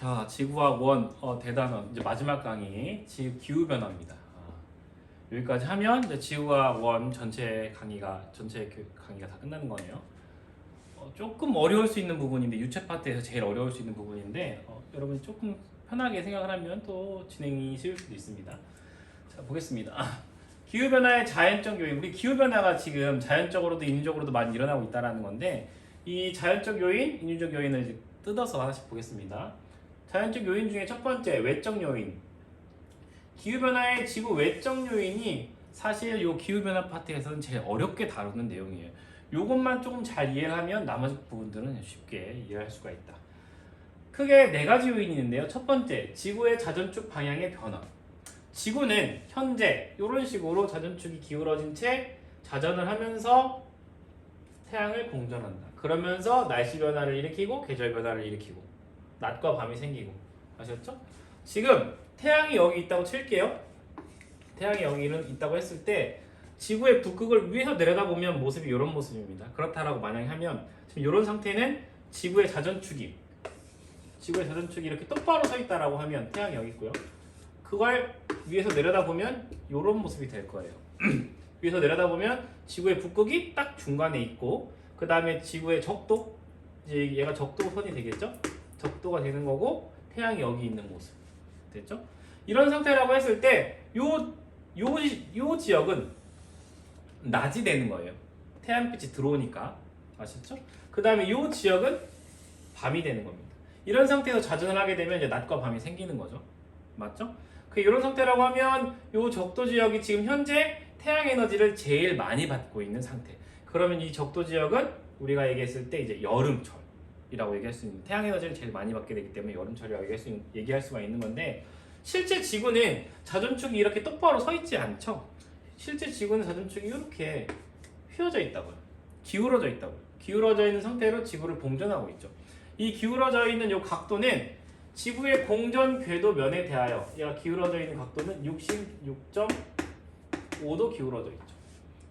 자, 지구와 원, 대단원 이제 마지막 강의 기후 변화입니다. 여기까지 하면 이제 지구와 원 전체 강의가 다 끝나는 거네요. 조금 어려울 수 있는 부분인데 유체 파트에서 제일 어려울 수 있는 부분인데 여러분이 조금 편하게 생각을 하면 또 진행이 쉬울 수도 있습니다. 자, 보겠습니다. 기후 변화의 자연적 요인. 우리 기후 변화가 지금 자연적으로도 인위적으로도 많이 일어나고 있다라는 건데 이 자연적 요인, 인위적 요인을 이제 뜯어서 하나씩 보겠습니다. 자연적 요인 중에 첫 번째 외적 요인. 기후변화의 지구 외적 요인이 사실 이 기후변화 파트에서는 제일 어렵게 다루는 내용이에요. 이것만 조금 잘 이해를 하면 나머지 부분들은 쉽게 이해할 수가 있다. 크게 네 가지 요인이 있는데요. 첫 번째, 지구의 자전축 방향의 변화. 지구는 현재 이런 식으로 자전축이 기울어진 채 자전을 하면서 태양을 공전한다. 그러면서 날씨 변화를 일으키고 계절 변화를 일으키고 낮과 밤이 생기고. 아셨죠? 지금 태양이 여기 있다고 칠게요. 태양이 여기는 있다고 했을 때 지구의 북극을 위에서 내려다보면 모습이 이런 모습입니다. 그렇다라고 만약에 하면 지금 이런 상태는 지구의 자전축이 이렇게 똑바로 서 있다라고 하면 태양이 여기 있고요. 그걸 위에서 내려다보면 이런 모습이 될 거예요. 위에서 내려다보면 지구의 북극이 딱 중간에 있고 그 다음에 지구의 적도, 이제 얘가 적도선이 되겠죠? 적도가 되는 거고 태양이 여기 있는 모습 됐죠? 이런 상태라고 했을 때 요 지역은 낮이 되는 거예요. 태양빛이 들어오니까. 아시죠? 그 다음에 요 지역은 밤이 되는 겁니다. 이런 상태에서 자전을 하게 되면 이제 낮과 밤이 생기는 거죠. 맞죠? 이런 상태라고 하면 요 적도 지역이 지금 현재 태양 에너지를 제일 많이 받고 있는 상태. 그러면 이 적도 지역은 우리가 얘기했을 때 이제 여름철이라고 얘기할 수 있는, 태양 에너지를 제일 많이 받게 되기 때문에 여름철이라고 얘기할 수가 있는 건데, 실제 지구는 자전축이 이렇게 똑바로 서 있지 않죠. 실제 지구는 자전축이 이렇게 휘어져 있다고요. 기울어져 있다고요. 기울어져 있는 상태로 지구를 봉전하고 있죠. 이 기울어져 있는 이 각도는 지구의 공전 궤도 면에 대하여, 얘가 기울어져 있는 각도는 66.5도 기울어져 있죠.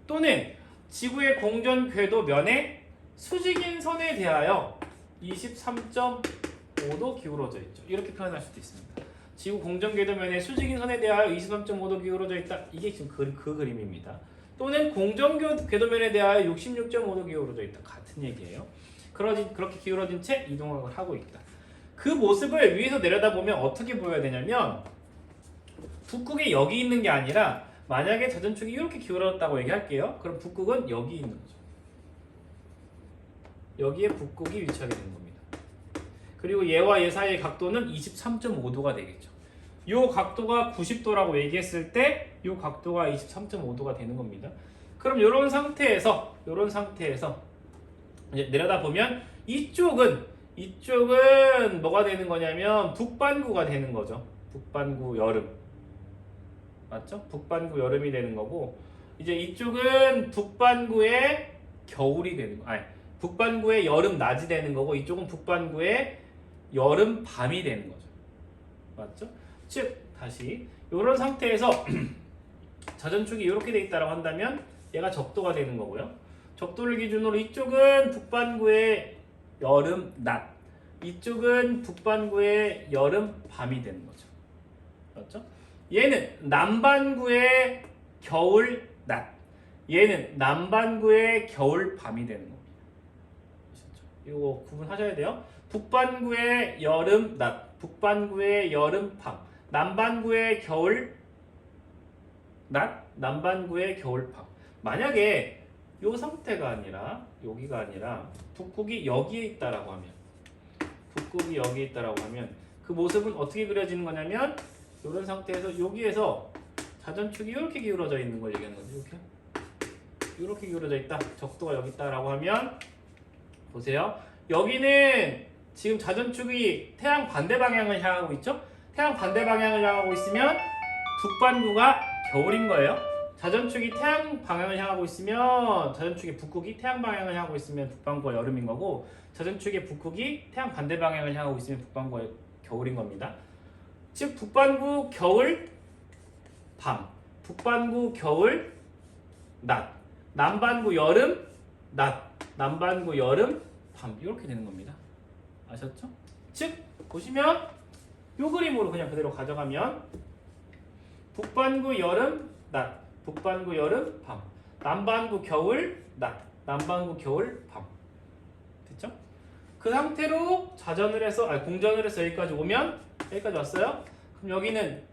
또는 지구의 공전 궤도 면에 수직인 선에 대하여 23.5도 기울어져 있죠. 이렇게 표현할 수도 있습니다. 지구 공전 궤도 면에 수직인 선에 대하여 23.5도 기울어져 있다. 이게 지금 그 그림입니다. 또는 공전 궤도 면에 대하여 66.5도 기울어져 있다. 같은 얘기예요. 그렇게 기울어진 채 이동을 하고 있다. 그 모습을 위에서 내려다보면 어떻게 보여야 되냐면 북극이 여기 있는 게 아니라 만약에 자전축이 이렇게 기울어졌다고 얘기할게요. 그럼 북극은 여기 있는 거죠. 여기에 북극이 위치하게 되는 겁니다. 그리고 얘와 얘 사이의 각도는 23.5도가 되겠죠. 이 각도가 90도라고 얘기했을 때 이 각도가 23.5도가 되는 겁니다. 그럼 이런 상태에서 이제 내려다보면 이쪽은 뭐가 되는 거냐면 북반구가 되는 거죠. 북반구 여름. 맞죠? 북반구 여름이 되는 거고, 이제 이쪽은 북반구의 겨울이 되는 거. 아니, 북반구의 여름 낮이 되는 거고, 이쪽은 북반구의 여름 밤이 되는 거죠. 맞죠? 즉 다시 이런 상태에서 자전축이 이렇게 돼 있다라고 한다면 얘가 적도가 되는 거고요. 적도를 기준으로 이쪽은 북반구의 여름 낮, 이쪽은 북반구의 여름 밤이 되는 거죠. 맞죠? 얘는 남반구의 겨울 낮, 얘는 남반구의 겨울 밤이 되는 겁니다. 아시죠? 이거 구분하셔야 돼요. 북반구의 여름 낮, 북반구의 여름 밤, 남반구의 겨울 낮, 남반구의 겨울 밤. 만약에 이 상태가 아니라 여기가 아니라 북극이 여기에 있다라고 하면, 그 모습은 어떻게 그려지는 거냐면 이런 상태에서 여기에서 자전축이 이렇게 기울어져 있는 걸 얘기하는 거죠. 이렇게 기울어져 있다. 적도가 여기 있다라고 하면 보세요. 여기는 지금 자전축이 태양 반대 방향을 향하고 있죠. 태양 반대 방향을 향하고 있으면 북반구가 겨울인 거예요. 자전축이 태양 방향을 향하고 있으면, 자전축의 북극이 태양 방향을 향하고 있으면 북반구가 여름인 거고, 자전축의 북극이 태양 반대 방향을 향하고 있으면 북반구가 겨울인 겁니다. 즉 북반구 겨울 밤, 북반구 겨울 낮, 남반구 여름 낮, 남반구 여름 밤, 이렇게 되는 겁니다. 아셨죠? 즉 보시면 요 그림으로 그냥 그대로 가져가면 북반구 여름 낮, 북반구 여름 밤, 남반구 겨울 낮, 남반구 겨울 밤. 됐죠? 그 상태로 자전을 해서 공전을 해서 여기까지 오면 여기까지 왔어요. 그럼 여기는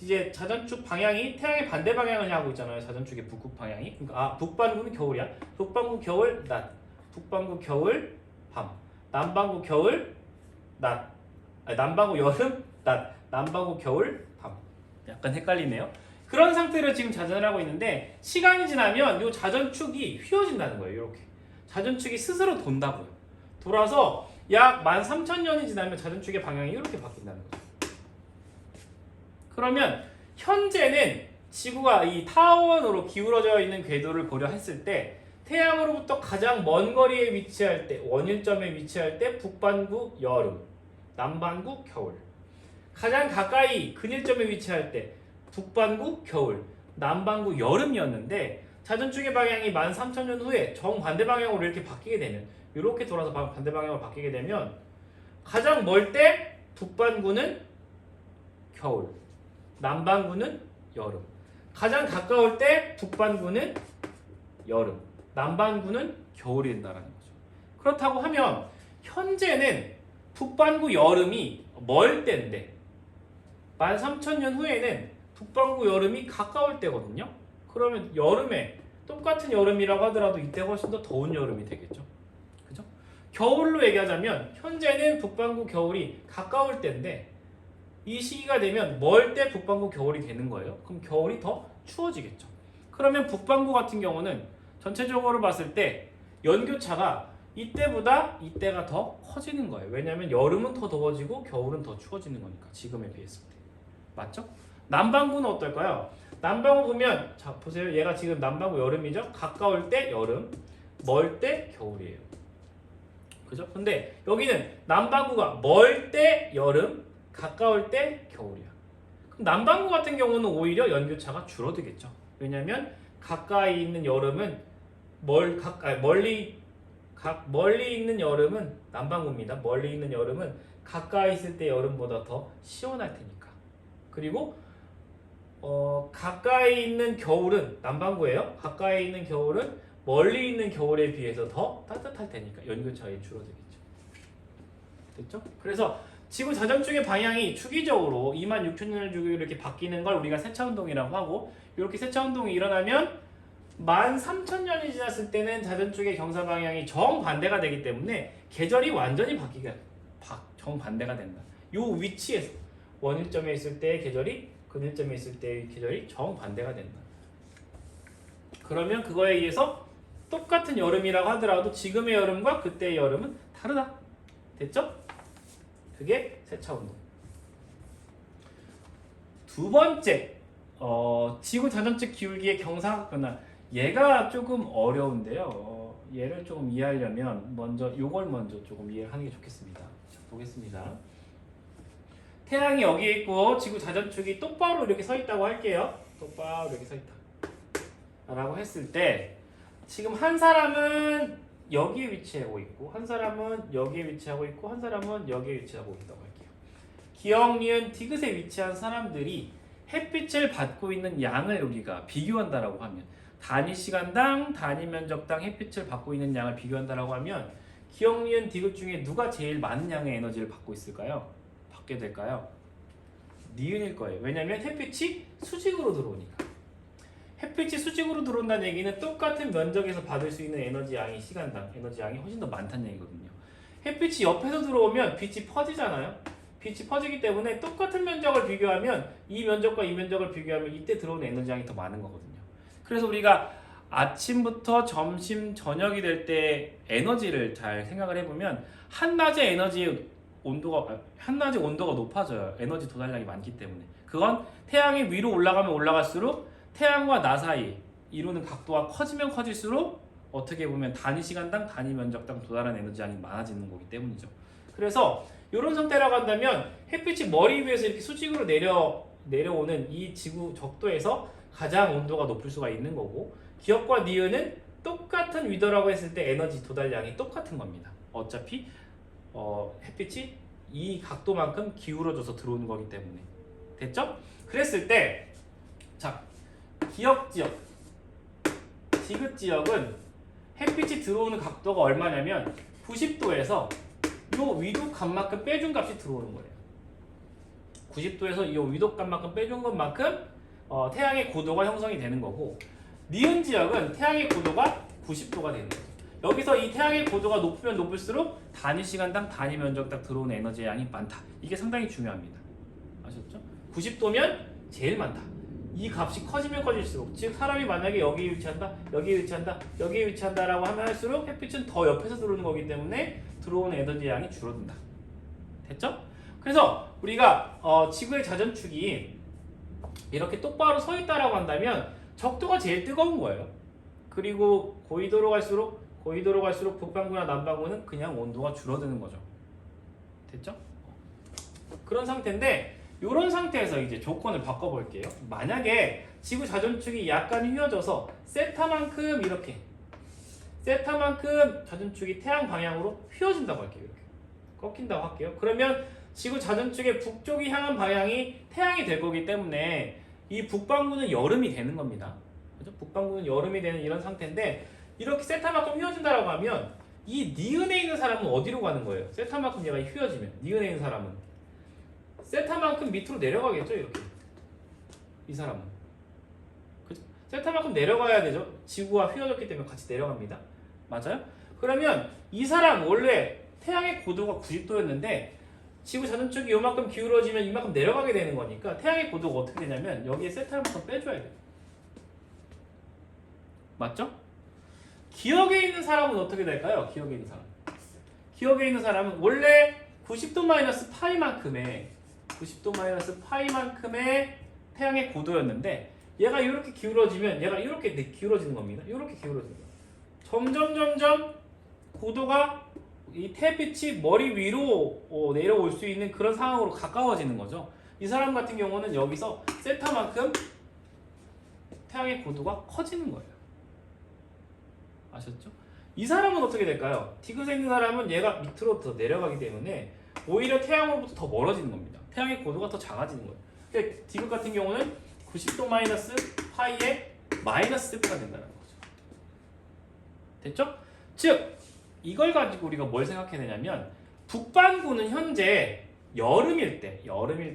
이제 자전축 방향이 태양의 반대 방향을 향하고 있잖아요. 자전축의 북극 방향이. 그러니까 북반구는 겨울이야. 북반구 겨울 낮, 북반구 겨울 밤, 남반구 겨울 낮, 남반구 여름 낮, 남반구 겨울 밤. 약간 헷갈리네요. 그런 상태로 지금 자전을 하고 있는데 시간이 지나면 이 자전축이 휘어진다는 거예요. 이렇게 자전축이 스스로 돈다고요. 돌아서 약 13,000년이 지나면 자전축의 방향이 이렇게 바뀐다는 거죠. 그러면 현재는 지구가 이 타원으로 기울어져 있는 궤도를 고려했을 때 태양으로부터 가장 먼 거리에 위치할 때, 원일점에 위치할 때 북반구 여름, 남반구 겨울. 가장 가까이 근일점에 위치할 때 북반구 겨울, 남반구 여름이었는데 자전축의 방향이 13,000년 후에 정반대 방향으로 이렇게 바뀌게 되면, 이렇게 돌아서 반대 방향으로 바뀌게 되면 가장 멀 때 북반구는 겨울, 남반구는 여름. 가장 가까울 때 북반구는 여름, 남반구는 겨울이 된다는 거죠. 그렇다고 하면 현재는 북반구 여름이 멀 때인데 13,000년 후에는 북반구 여름이 가까울 때거든요. 그러면 여름에 똑같은 여름이라고 하더라도 이때 훨씬 더 더운 여름이 되겠죠. 그죠? 겨울로 얘기하자면 현재는 북반구 겨울이 가까울 때인데 이 시기가 되면 멀 때 북반구 겨울이 되는 거예요. 그럼 겨울이 더 추워지겠죠. 그러면 북반구 같은 경우는 전체적으로 봤을 때 연교차가 이때보다 이때가 더 커지는 거예요. 왜냐하면 여름은 더 더워지고 겨울은 더 추워지는 거니까 지금에 비했을 때. 맞죠? 남반구는 어떨까요? 남반구 보면 자 보세요. 얘가 지금 남반구 여름이죠. 가까울 때 여름, 멀 때 겨울이에요. 그죠? 근데 여기는 남반구가 멀 때 여름, 가까울 때 겨울이야. 그럼 남반구 같은 경우는 오히려 연교차가 줄어들겠죠. 왜냐하면 가까이 있는 여름은 멀리 있는 여름은 남반구입니다. 멀리 있는 여름은 가까이 있을 때 여름보다 더 시원할 테니까. 그리고 가까이 있는 겨울은 남반구예요. 가까이 있는 겨울은 멀리 있는 겨울에 비해서 더 따뜻할 테니까 연교차가 줄어들겠죠. 됐죠? 그래서 지구 자전축의 방향이 주기적으로 26,000년을 주기로 이렇게 바뀌는 걸 우리가 세차운동이라고 하고, 이렇게 세차운동이 일어나면 13,000년이 지났을 때는 자전축의 경사 방향이 정반대가 되기 때문에 계절이 완전히 정반대가 된다. 이 위치에서 원일점에 있을 때의 계절이 근일점에 있을 때의 계절이 정반대가 된다. 그러면 그거에 의해서 똑같은 여름이라고 하더라도 지금의 여름과 그때의 여름은 다르다. 됐죠? 그게 세차운동. 두 번째, 지구 자전축 기울기의 경사각 변화. 얘가 조금 어려운데요. 얘를 조금 이해하려면 요걸 먼저 조금 이해하는 게 좋겠습니다. 자, 보겠습니다. 태양이 여기에 있고 지구 자전축이 똑바로 이렇게 서 있다고 할게요. 똑바로 이렇게 서 있다 라고 했을 때 지금 한 사람은 여기에 위치하고 있고 한 사람은 여기에 위치하고 있고 한 사람은 여기에 위치하고 있다고 할게요. 기역, 니은, 디귿에 위치한 사람들이 햇빛을 받고 있는 양을 우리가 비교한다라고 하면, 단위 시간당, 단위 면적당 햇빛을 받고 있는 양을 비교한다라고 하면 기역, 니은, 디귿 중에 누가 제일 많은 양의 에너지를 받고 있을까요? 받게 될까요? 니은일 거예요. 왜냐하면 햇빛이 수직으로 들어오니까. 햇빛이 수직으로 들어온다는 얘기는 똑같은 면적에서 받을 수 있는 에너지 양이 시간당 에너지 양이 훨씬 더 많다는 얘기거든요. 햇빛이 옆에서 들어오면 빛이 퍼지잖아요. 빛이 퍼지기 때문에 똑같은 면적을 비교하면 이 면적과 이 면적을 비교하면 이때 들어오는 에너지 양이 더 많은 거거든요. 그래서 우리가 아침부터 점심, 저녁이 될 때 에너지를 잘 생각을 해보면 한낮의 온도가 높아져요. 에너지 도달량이 많기 때문에. 그건 태양이 위로 올라가면 올라갈수록 태양과 나 사이 이루는 각도가 커지면 커질수록 어떻게 보면 단위 시간당 단위 면적당 도달한 에너지 양이 많아지는 거기 때문이죠. 그래서 이런 상태라고 한다면 햇빛이 머리 위에서 이렇게 수직으로 내려오는 이 지구 적도에서 가장 온도가 높을 수가 있는 거고, 기역과 니은은 똑같은 위더라고 했을 때 에너지 도달량이 똑같은 겁니다. 어차피 햇빛이 이 각도만큼 기울어져서 들어오는 거기 때문에. 됐죠? 그랬을 때 자, 기역 지역, 지긋 지역은 햇빛이 들어오는 각도가 얼마냐면 90도에서 요 위독값만큼 빼준 값이 들어오는 거예요. 90도에서 이 위독값만큼 빼준 것만큼 태양의 고도가 형성이 되는 거고, 니은 지역은 태양의 고도가 90도가 되는 거예요. 여기서 이 태양의 고도가 높으면 높을수록 단위 시간당 단위 면적 딱 들어오는 에너지의 양이 많다. 이게 상당히 중요합니다. 아셨죠? 90도면 제일 많다. 이 값이 커지면 커질수록, 즉 사람이 만약에 여기 위치한다, 여기 위치한다, 여기 위치한다라고 하면 할수록 햇빛은 더 옆에서 들어오는 거기 때문에 들어오는 에너지의 양이 줄어든다. 됐죠? 그래서 우리가 지구의 자전축이 이렇게 똑바로 서 있다라고 한다면 적도가 제일 뜨거운 거예요. 그리고 고위도로 갈수록 북반구나 남반구는 그냥 온도가 줄어드는 거죠. 됐죠? 그런 상태인데, 이런 상태에서 이제 조건을 바꿔볼게요. 만약에 지구 자전축이 약간 휘어져서 세타만큼 이렇게, 세타만큼 자전축이 태양 방향으로 휘어진다고 할게요. 이렇게 꺾인다고 할게요. 그러면 지구 자전축의 북쪽이 향한 방향이 태양이 될 거기 때문에 이 북반구는 여름이 되는 겁니다. 그죠? 북반구는 여름이 되는 이런 상태인데, 이렇게 세타만큼 휘어진다라고 하면 이 니은에 있는 사람은 어디로 가는 거예요? 세타만큼 얘가 휘어지면 니은에 있는 사람은 세타만큼 밑으로 내려가겠죠. 이렇게 이 사람은, 그죠? 세타만큼 내려가야 되죠. 지구가 휘어졌기 때문에 같이 내려갑니다. 맞아요? 그러면 이 사람 원래 태양의 고도가 90도였는데 지구 자전축이 요만큼 기울어지면 이만큼 내려가게 되는 거니까 태양의 고도가 어떻게 되냐면 여기에 세타만큼 빼줘야 돼요. 맞죠? 기역에 있는 사람은 어떻게 될까요? 기역에 있는 사람, 기역에 있는 사람은 원래 90도 마이너스 파이만큼의 90도 마이너스 파이만큼의 태양의 고도였는데 얘가 이렇게 기울어지면 얘가 이렇게 기울어지는 겁니다. 이렇게 기울어지는 거예요. 점점 고도가 이 태빛이 머리 위로 내려올 수 있는 그런 상황으로 가까워지는 거죠. 이 사람 같은 경우는 여기서 세타만큼 태양의 고도가 커지는 거예요. 아셨죠? 이 사람은 어떻게 될까요? 디귿에 있는 사람은 얘가 밑으로 더 내려가기 때문에 오히려 태양으로부터 더 멀어지는 겁니다. 태양의 고도가 더 작아지는 거예요. 그러니까 디귿 같은 경우는 90도 마이너스 파이에 마이너스 세타가 된다는 거죠. 됐죠? 즉 이걸 가지고 우리가 뭘 생각해야 되냐면, 북반구는 현재 여름일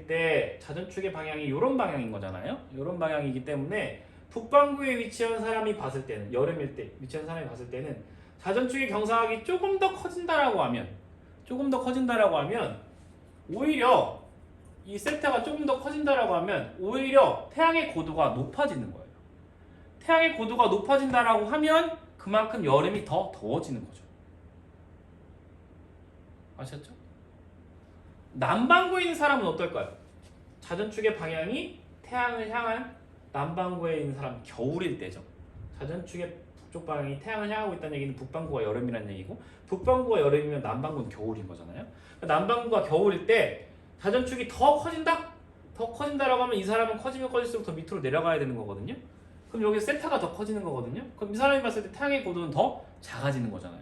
때 자전축의 방향이 이런 방향인 거잖아요. 이런 방향이기 때문에 북반구에 위치한 사람이 봤을 때는, 여름일 때 위치한 사람이 봤을 때는 자전축의 경사각이 조금 더 커진다라고 하면 오히려 이 세타가 조금 더 커진다라고 하면 오히려 태양의 고도가 높아지는 거예요. 태양의 고도가 높아진다라고 하면 그만큼 여름이 더 더워지는 거죠. 아셨죠? 남반구에 있는 사람은 어떨까요? 자전축의 방향이 태양을 향한 남반구에 있는 사람, 겨울일 때죠. 자전축의 북쪽 방향이 태양을 향하고 있다는 얘기는 북반구가 여름이라는 얘기고, 북반구가 여름이면 남반구는 겨울인 거잖아요. 남반구가 겨울일 때 자전축이 더 커진다라고 하면 이 사람은 커지면 커질수록 더 밑으로 내려가야 되는 거거든요. 그럼 여기 세타가 더 커지는 거거든요. 그럼 이 사람이 봤을 때 태양의 고도는 더 작아지는 거잖아요.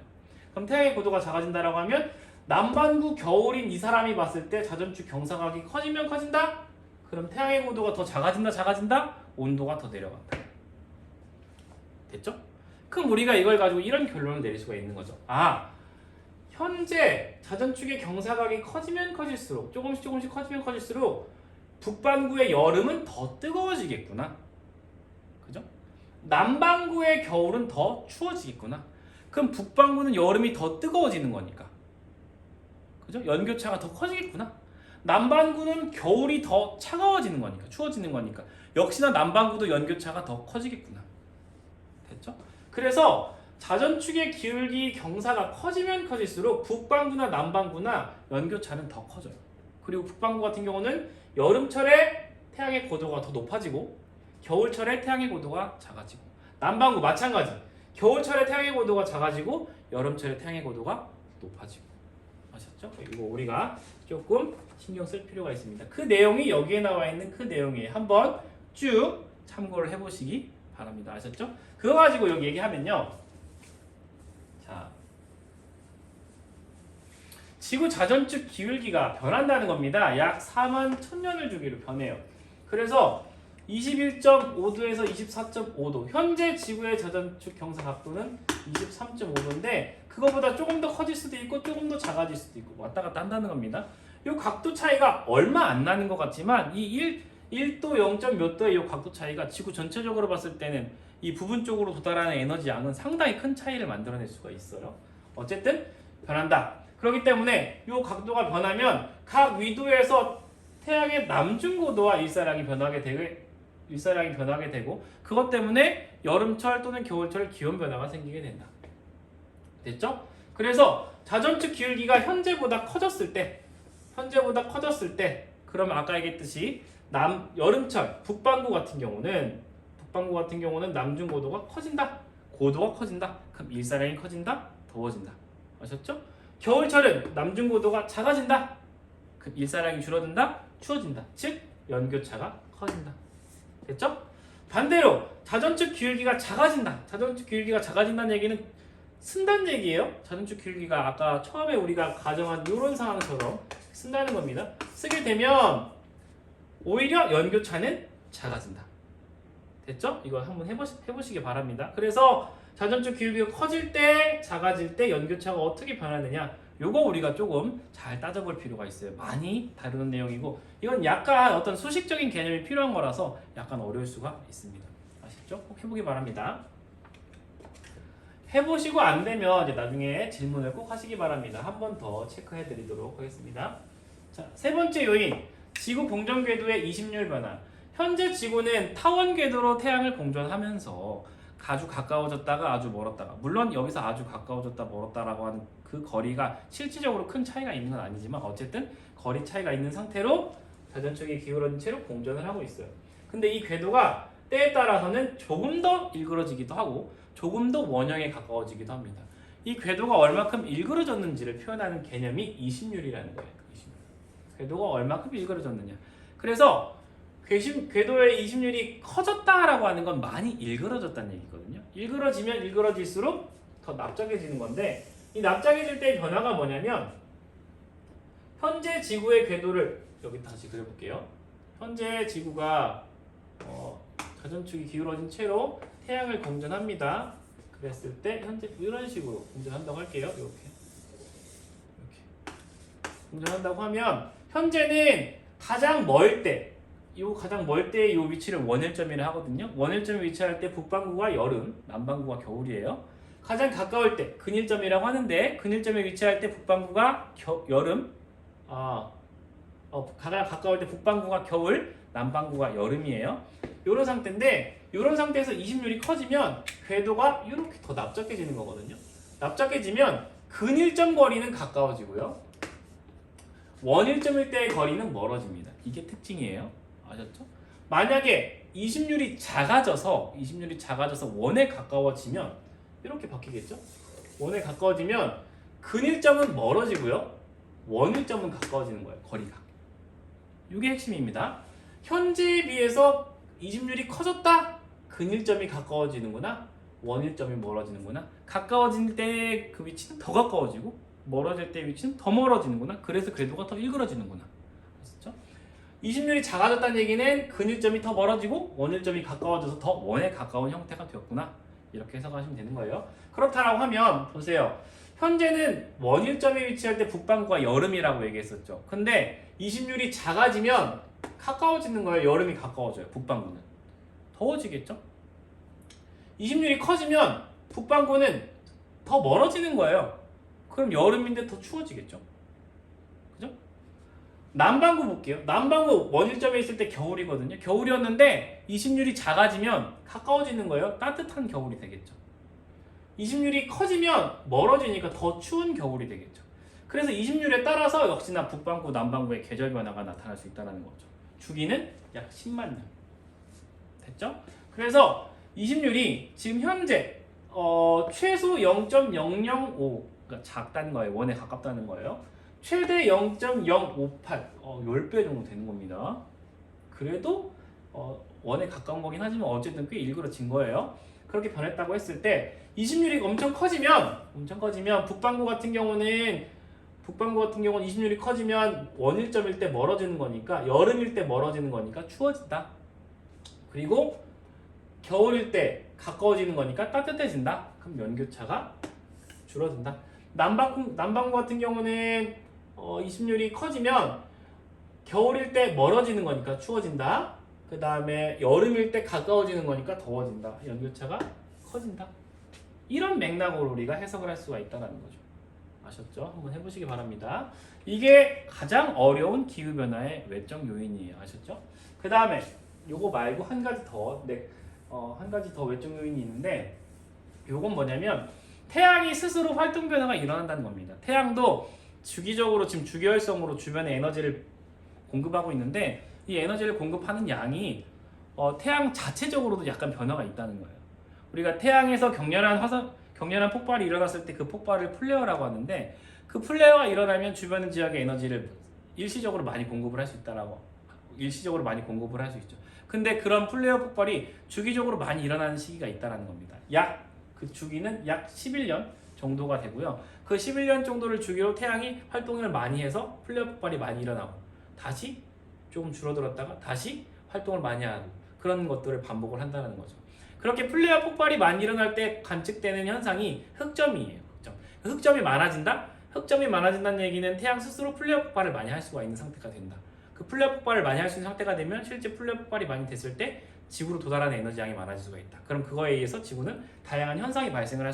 그럼 태양의 고도가 작아진다라고 하면 남반구 겨울인 이 사람이 봤을 때 자전축 경사각이 커지면 커진다? 그럼 태양의 고도가 더 작아진다? 온도가 더 내려간다. 됐죠? 그럼 우리가 이걸 가지고 이런 결론을 내릴 수가 있는 거죠. 현재 자전축의 경사각이 커지면 커질수록, 조금씩 커지면 커질수록 북반구의 여름은 더 뜨거워지겠구나. 그죠? 남반구의 겨울은 더 추워지겠구나. 그럼 북반구는 여름이 더 뜨거워지는 거니까. 그죠? 연교차가 더 커지겠구나. 남반구는 겨울이 더 차가워지는 거니까, 추워지는 거니까 역시나 남반구도 연교차가 더 커지겠구나. 됐죠? 그래서 자전축의 기울기 경사가 커지면 커질수록 북반구나 남반구나 연교차는 더 커져요. 그리고 북반구 같은 경우는 여름철에 태양의 고도가 더 높아지고 겨울철에 태양의 고도가 작아지고, 남반구 마찬가지. 겨울철에 태양의 고도가 작아지고 여름철에 태양의 고도가 높아지고. 아셨죠? 이거 우리가 조금 신경 쓸 필요가 있습니다. 그 내용이 여기에 나와 있는 그 내용이에요. 한번 쭉 참고를 해보시기 바랍니다. 아셨죠? 그거 가지고 여기 얘기하면요. 자, 지구 자전축 기울기가 변한다는 겁니다. 약 4만 1000년을 주기로 변해요. 그래서 21.5도에서 24.5도, 현재 지구의 자전축 경사 각도는 23.5도인데 그거보다 조금 더 커질 수도 있고 조금 더 작아질 수도 있고 왔다 갔다 한다는 겁니다. 이 각도 차이가 얼마 안 나는 것 같지만 이 1도 0. 몇 도의 이 각도 차이가 지구 전체적으로 봤을 때는 이 부분 쪽으로 도달하는 에너지 양은 상당히 큰 차이를 만들어낼 수가 있어요. 어쨌든 변한다. 그렇기 때문에 이 각도가 변하면 각 위도에서 태양의 남중고도와 일사량이 변하게 되고 그것 때문에 여름철 또는 겨울철 기온 변화가 생기게 된다. 됐죠? 그래서 자전축 기울기가 현재보다 커졌을 때 그럼 아까 얘기했듯이 여름철 북반구 같은 경우는 남중고도가 커진다. 고도가 커진다. 그럼 일사량이 커진다. 더워진다. 아셨죠? 겨울철은 남중고도가 작아진다. 그럼 일사량이 줄어든다. 추워진다. 즉 연교차가 커진다. 됐죠? 반대로 자전축 기울기가 작아진다. 자전축 기울기가 작아진다는 얘기는 쓴다는 얘기예요. 자전축 기울기가 아까 처음에 우리가 가정한 이런 상황처럼 쓴다는 겁니다. 쓰게 되면 오히려 연교차는 작아진다. 됐죠? 이거 한번 해보시기 바랍니다. 그래서 자전축 기울기가 커질 때, 작아질 때 연교차가 어떻게 변하느냐, 요거 우리가 조금 잘 따져볼 필요가 있어요. 많이 다루는 내용이고 이건 약간 어떤 수식적인 개념이 필요한 거라서 약간 어려울 수가 있습니다. 아시죠? 꼭 해보기 바랍니다. 해보시고 안 되면 이제 나중에 질문을 꼭 하시기 바랍니다. 한 번 더 체크해 드리도록 하겠습니다. 자, 세 번째 요인, 지구 공전 궤도의 20률 변화. 현재 지구는 타원 궤도로 태양을 공전하면서 아주 가까워졌다가 아주 멀었다가, 물론 여기서 아주 가까워졌다 멀었다라고 하는 그 거리가 실질적으로 큰 차이가 있는 건 아니지만 어쨌든 거리 차이가 있는 상태로 자전축이 기울어진 채로 공전을 하고 있어요. 근데 이 궤도가 때에 따라서는 조금 더 일그러지기도 하고 조금 더 원형에 가까워지기도 합니다. 이 궤도가 얼마큼 일그러졌는지를 표현하는 개념이 20률이라는 거예요. 20률. 궤도가 얼마큼 일그러졌느냐. 그래서 궤도의 20률이 커졌다라고 하는 건 많이 일그러졌다는 얘기거든요. 일그러지면 일그러질수록 더 납작해지는 건데 이 납작해질 때의 변화가 뭐냐면 현재 지구의 궤도를 여기 다시 그려볼게요. 현재 지구가 자전축이 기울어진 채로 태양을 공전합니다. 그랬을 때 현재 이런 식으로 공전한다고 할게요. 이렇게 공전한다고 하면 현재는 가장 멀 때 이 위치를 원일점이라 하거든요. 원일점에 위치할 때 북반구가 여름, 남반구가 겨울이에요. 가장 가까울 때 근일점이라고 하는데 근일점에 위치할 때 북반구가 여름, 가장 가까울 때 북반구가 겨울, 남반구가 여름이에요. 이런 상태인데 이런 상태에서 20률이 커지면 궤도가 이렇게 더 납작해지는 거거든요. 납작해지면 근일점 거리는 가까워지고요. 원일점일 때의 거리는 멀어집니다. 이게 특징이에요. 아셨죠? 만약에 20률이 작아져서 원에 가까워지면 이렇게 바뀌겠죠? 원에 가까워지면 근일점은 멀어지고요. 원일점은 가까워지는 거예요. 거리가. 이게 핵심입니다. 현재에 비해서 20률이 커졌다? 근일점이 가까워지는구나. 원일점이 멀어지는구나. 가까워질 때 그 위치는 더 가까워지고 멀어질 때 위치는 더 멀어지는구나. 그래서 궤도가 더 일그러지는구나. 아셨죠? 20률이 작아졌다는 얘기는 근일점이 더 멀어지고 원일점이 가까워져서 더 원에 가까운 형태가 되었구나. 이렇게 해석하시면 되는 거예요. 그렇다라고 하면 보세요. 현재는 원일점에 위치할 때 북반구가 여름이라고 얘기했었죠. 근데 20률이 작아지면 가까워지는 거예요. 여름이 가까워져요. 북반구는. 더워지겠죠? 20률이 커지면 북반구는 더 멀어지는 거예요. 그럼 여름인데 더 추워지겠죠? 그죠? 남반구 볼게요. 남반구 원일점에 있을 때 겨울이거든요. 겨울이었는데 20률이 작아지면 가까워지는 거예요. 따뜻한 겨울이 되겠죠. 20률이 커지면 멀어지니까 더 추운 겨울이 되겠죠. 그래서 20률에 따라서 역시나 북반구, 남반구의 계절 변화가 나타날 수 있다는 거죠. 주기는 약 10만 년. 됐죠? 그래서 20률이 지금 현재 최소 0.005, 그러니까 작다는 거예요. 원에 가깝다는 거예요. 최대 0.058, 10배 정도 되는 겁니다. 그래도 원에 가까운 거긴 하지만 어쨌든 꽤 일그러진 거예요. 그렇게 변했다고 했을 때 20률이 엄청 커지면 북반구 같은 경우는 북반구 같은 경우는 20률이 커지면 원일점일 때 멀어지는 거니까 여름일 때 멀어지는 거니까 추워진다. 그리고 겨울일 때 가까워지는 거니까 따뜻해진다. 그럼 연교차가 줄어든다. 남반구 같은 경우는 20률이 커지면 겨울일 때 멀어지는 거니까 추워진다. 그 다음에 여름일 때 가까워지는 거니까 더워진다. 연교차가 커진다. 이런 맥락으로 우리가 해석을 할 수가 있다는 거죠. 아셨죠? 한번 해보시기 바랍니다. 이게 가장 어려운 기후변화의 외적 요인이에요. 아셨죠? 그 다음에 요거 말고 한 가지 더 외적 요인이 있는데 요건 뭐냐면 태양이 스스로 활동 변화가 일어난다는 겁니다. 태양도 주기적으로 지금 주기활성으로 주변에 에너지를 공급하고 있는데 이 에너지를 공급하는 양이 태양 자체적으로도 약간 변화가 있다는 거예요. 우리가 태양에서 격렬한 폭발이 일어났을 때 그 폭발을 플레어라고 하는데 그 플레어가 일어나면 주변 지역의 에너지를 일시적으로 많이 공급을 할 수 있죠. 근데 그런 플레어 폭발이 주기적으로 많이 일어나는 시기가 있다는 겁니다. 그 주기는 약 11년 정도가 되고요. 그 11년 정도를 주기로 태양이 활동을 많이 해서 플레어 폭발이 많이 일어나고 다시 조금 줄어들었다가 다시 활동을 많이 하고 그런 것들을 반복을 한다는 거죠. 그렇게 플레어 폭발이 많이 일어날 때 관측되는 현상이 흑점이에요. 흑점이 많아진다? 흑점이 많아진다는 얘기는 태양 스스로 플레어 폭발을 많이 할 수가 있는 상태가 된다. 그 플레어 폭발을 많이 할 수 있는 상태가 되면 실제 플레어 폭발이 많이 됐을 때 지구로 도달하는 에너지 양이 많아질 수가 있다. 그럼 그거에 의해서 지구는 다양한 현상이 발생을 할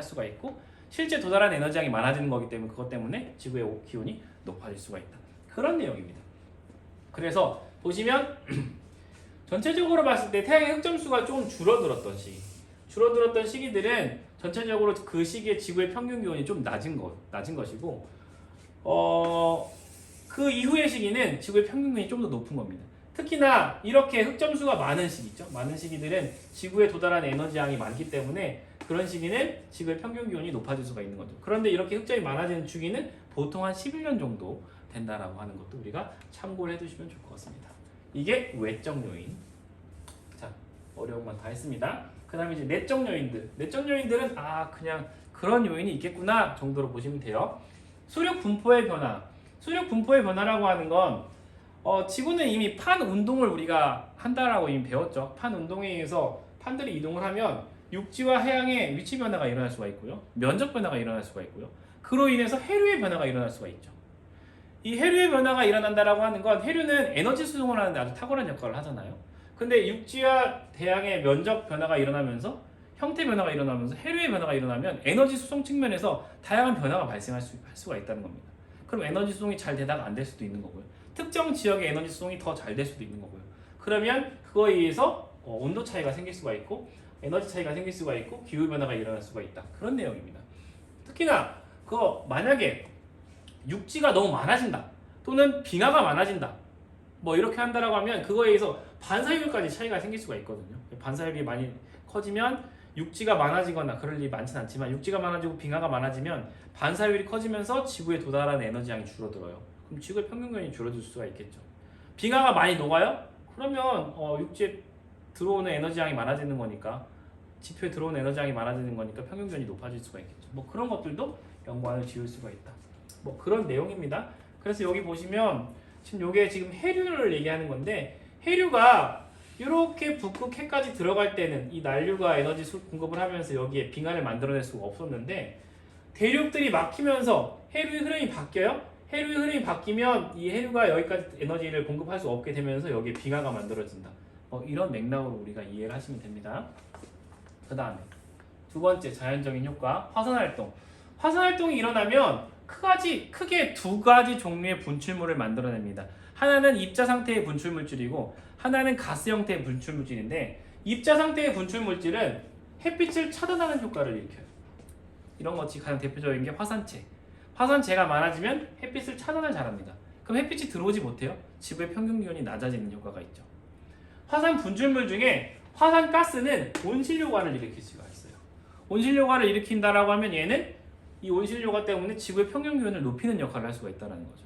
수가 있고 실제 도달하는 에너지 양이 많아지는 거기 때문에 그것 때문에 지구의 기온이 높아질 수가 있다. 그런 내용입니다. 그래서 보시면 전체적으로 봤을 때 태양의 흑점수가 좀 줄어들었던 시기들은 전체적으로 그 시기에 지구의 평균 기온이 좀 낮은 것이고 그 이후의 시기는 지구의 평균 기온이 좀 더 높은 겁니다. 특히나 이렇게 흑점수가 많은 시기들은 지구에 도달하는 에너지 양이 많기 때문에 그런 시기는 지구의 평균 기온이 높아질 수가 있는 거죠. 그런데 이렇게 흑점이 많아지는 주기는 보통 한 11년 정도 된다라고 하는 것도 우리가 참고를 해두시면 좋을 것 같습니다. 이게 외적 요인. 자, 어려운 건 다 했습니다. 그 다음에 이제 내적 요인들은 그냥 그런 요인이 있겠구나 정도로 보시면 돼요. 수력 분포의 변화라고 하는 건 지구는 이미 판 운동을 우리가 한다라고 이미 배웠죠. 판 운동에 의해서 판들이 이동을 하면 육지와 해양의 위치 변화가 일어날 수가 있고요. 면적 변화가 일어날 수가 있고요. 그로 인해서 해류의 변화가 일어날 수가 있죠. 이 해류의 변화가 일어난다라고 하는 건 해류는 에너지 수송을 하는데 아주 탁월한 역할을 하잖아요. 근데 육지와 대양의 면적 변화가 일어나면서 형태 변화가 일어나면서 해류의 변화가 일어나면 에너지 수송 측면에서 다양한 변화가 발생할 수가 있다는 겁니다. 그럼 에너지 수송이 잘 되다가 안 될 수도 있는 거고요. 특정 지역의 에너지 수송이 더 잘 될 수도 있는 거고요. 그러면 그거에 의해서 온도 차이가 생길 수가 있고 에너지 차이가 생길 수가 있고 기후 변화가 일어날 수가 있다. 그런 내용입니다. 특히나 만약에 육지가 너무 많아진다 또는 빙하가 많아진다 뭐 이렇게 한다라고 하면 그거에 의해서 반사율까지 차이가 생길 수가 있거든요. 반사율이 많이 커지면 육지가 많아지거나 그럴 일이 많진 않지만 육지가 많아지고 빙하가 많아지면 반사율이 커지면서 지구에 도달하는 에너지 양이 줄어들어요. 그럼 지구의 평균 기온이 줄어들 수가 있겠죠. 빙하가 많이 녹아요? 그러면 육지에 들어오는 에너지 양이 많아지는 거니까 지표에 들어오는 에너지 양이 많아지는 거니까 평균 기온이 높아질 수가 있겠죠. 뭐 그런 것들도 연관을 지을 수가 있다. 뭐 그런 내용입니다. 그래서 여기 보시면 요게 지금 해류를 얘기하는 건데 해류가 이렇게 북극해까지 들어갈 때는 이 난류가 에너지 공급을 하면서 여기에 빙하를 만들어낼 수가 없었는데 대륙들이 막히면서 해류의 흐름이 바뀌어요. 해류의 흐름이 바뀌면 이 해류가 여기까지 에너지를 공급할 수 없게 되면서 여기에 빙하가 만들어진다. 이런 맥락으로 우리가 이해를 하시면 됩니다. 그 다음에 두 번째 자연적인 효과 화산활동이 일어나면 크게 두 가지 종류의 분출물을 만들어냅니다. 하나는 입자 상태의 분출물질이고 하나는 가스 형태의 분출물질인데 입자 상태의 분출물질은 햇빛을 차단하는 효과를 일으켜요. 이런 것이 가장 대표적인 게 화산재가 많아지면 햇빛을 차단을 잘합니다. 그럼 햇빛이 들어오지 못해요. 지구의 평균 기온이 낮아지는 효과가 있죠. 화산 분출물 중에 화산가스는 온실효과를 일으킬 수가 있어요. 온실효과를 일으킨다라고 하면 얘는 이 온실효과 때문에 지구의 평균 기온을 높이는 역할을 할 수가 있다는 거죠.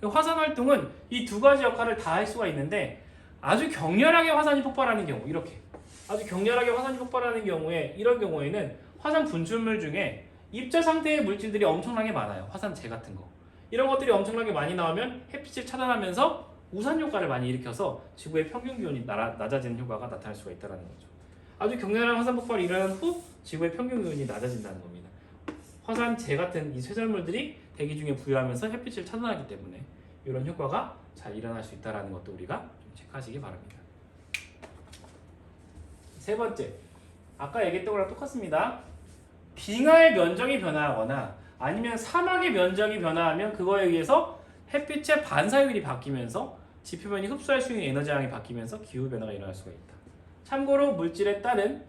화산 활동은 이 두 가지 역할을 다 할 수가 있는데 아주 격렬하게 화산이 폭발하는 경우 이런 경우에는 화산 분출물 중에 입자 상태의 물질들이 엄청나게 많아요. 화산재 같은 거. 이런 것들이 엄청나게 많이 나오면 햇빛을 차단하면서 우산 효과를 많이 일으켜서 지구의 평균 기온이 낮아지는 효과가 나타날 수가 있다는 거죠. 아주 격렬한 화산 폭발이 일어난 후 지구의 평균 기온이 낮아진다는 겁니다. 화산재 같은 이 쇠설물들이 대기 중에 부여하면서 햇빛을 차단하기 때문에 이런 효과가 잘 일어날 수 있다는 것도 우리가 좀 체크하시기 바랍니다. 세 번째, 아까 얘기했던 거랑 똑같습니다. 빙하의 면적이 변화하거나 아니면 사막의 면적이 변화하면 그거에 의해서 햇빛의 반사율이 바뀌면서 지표면이 흡수할 수 있는 에너지량이 바뀌면서 기후변화가 일어날 수가 있다. 참고로 물질에 따른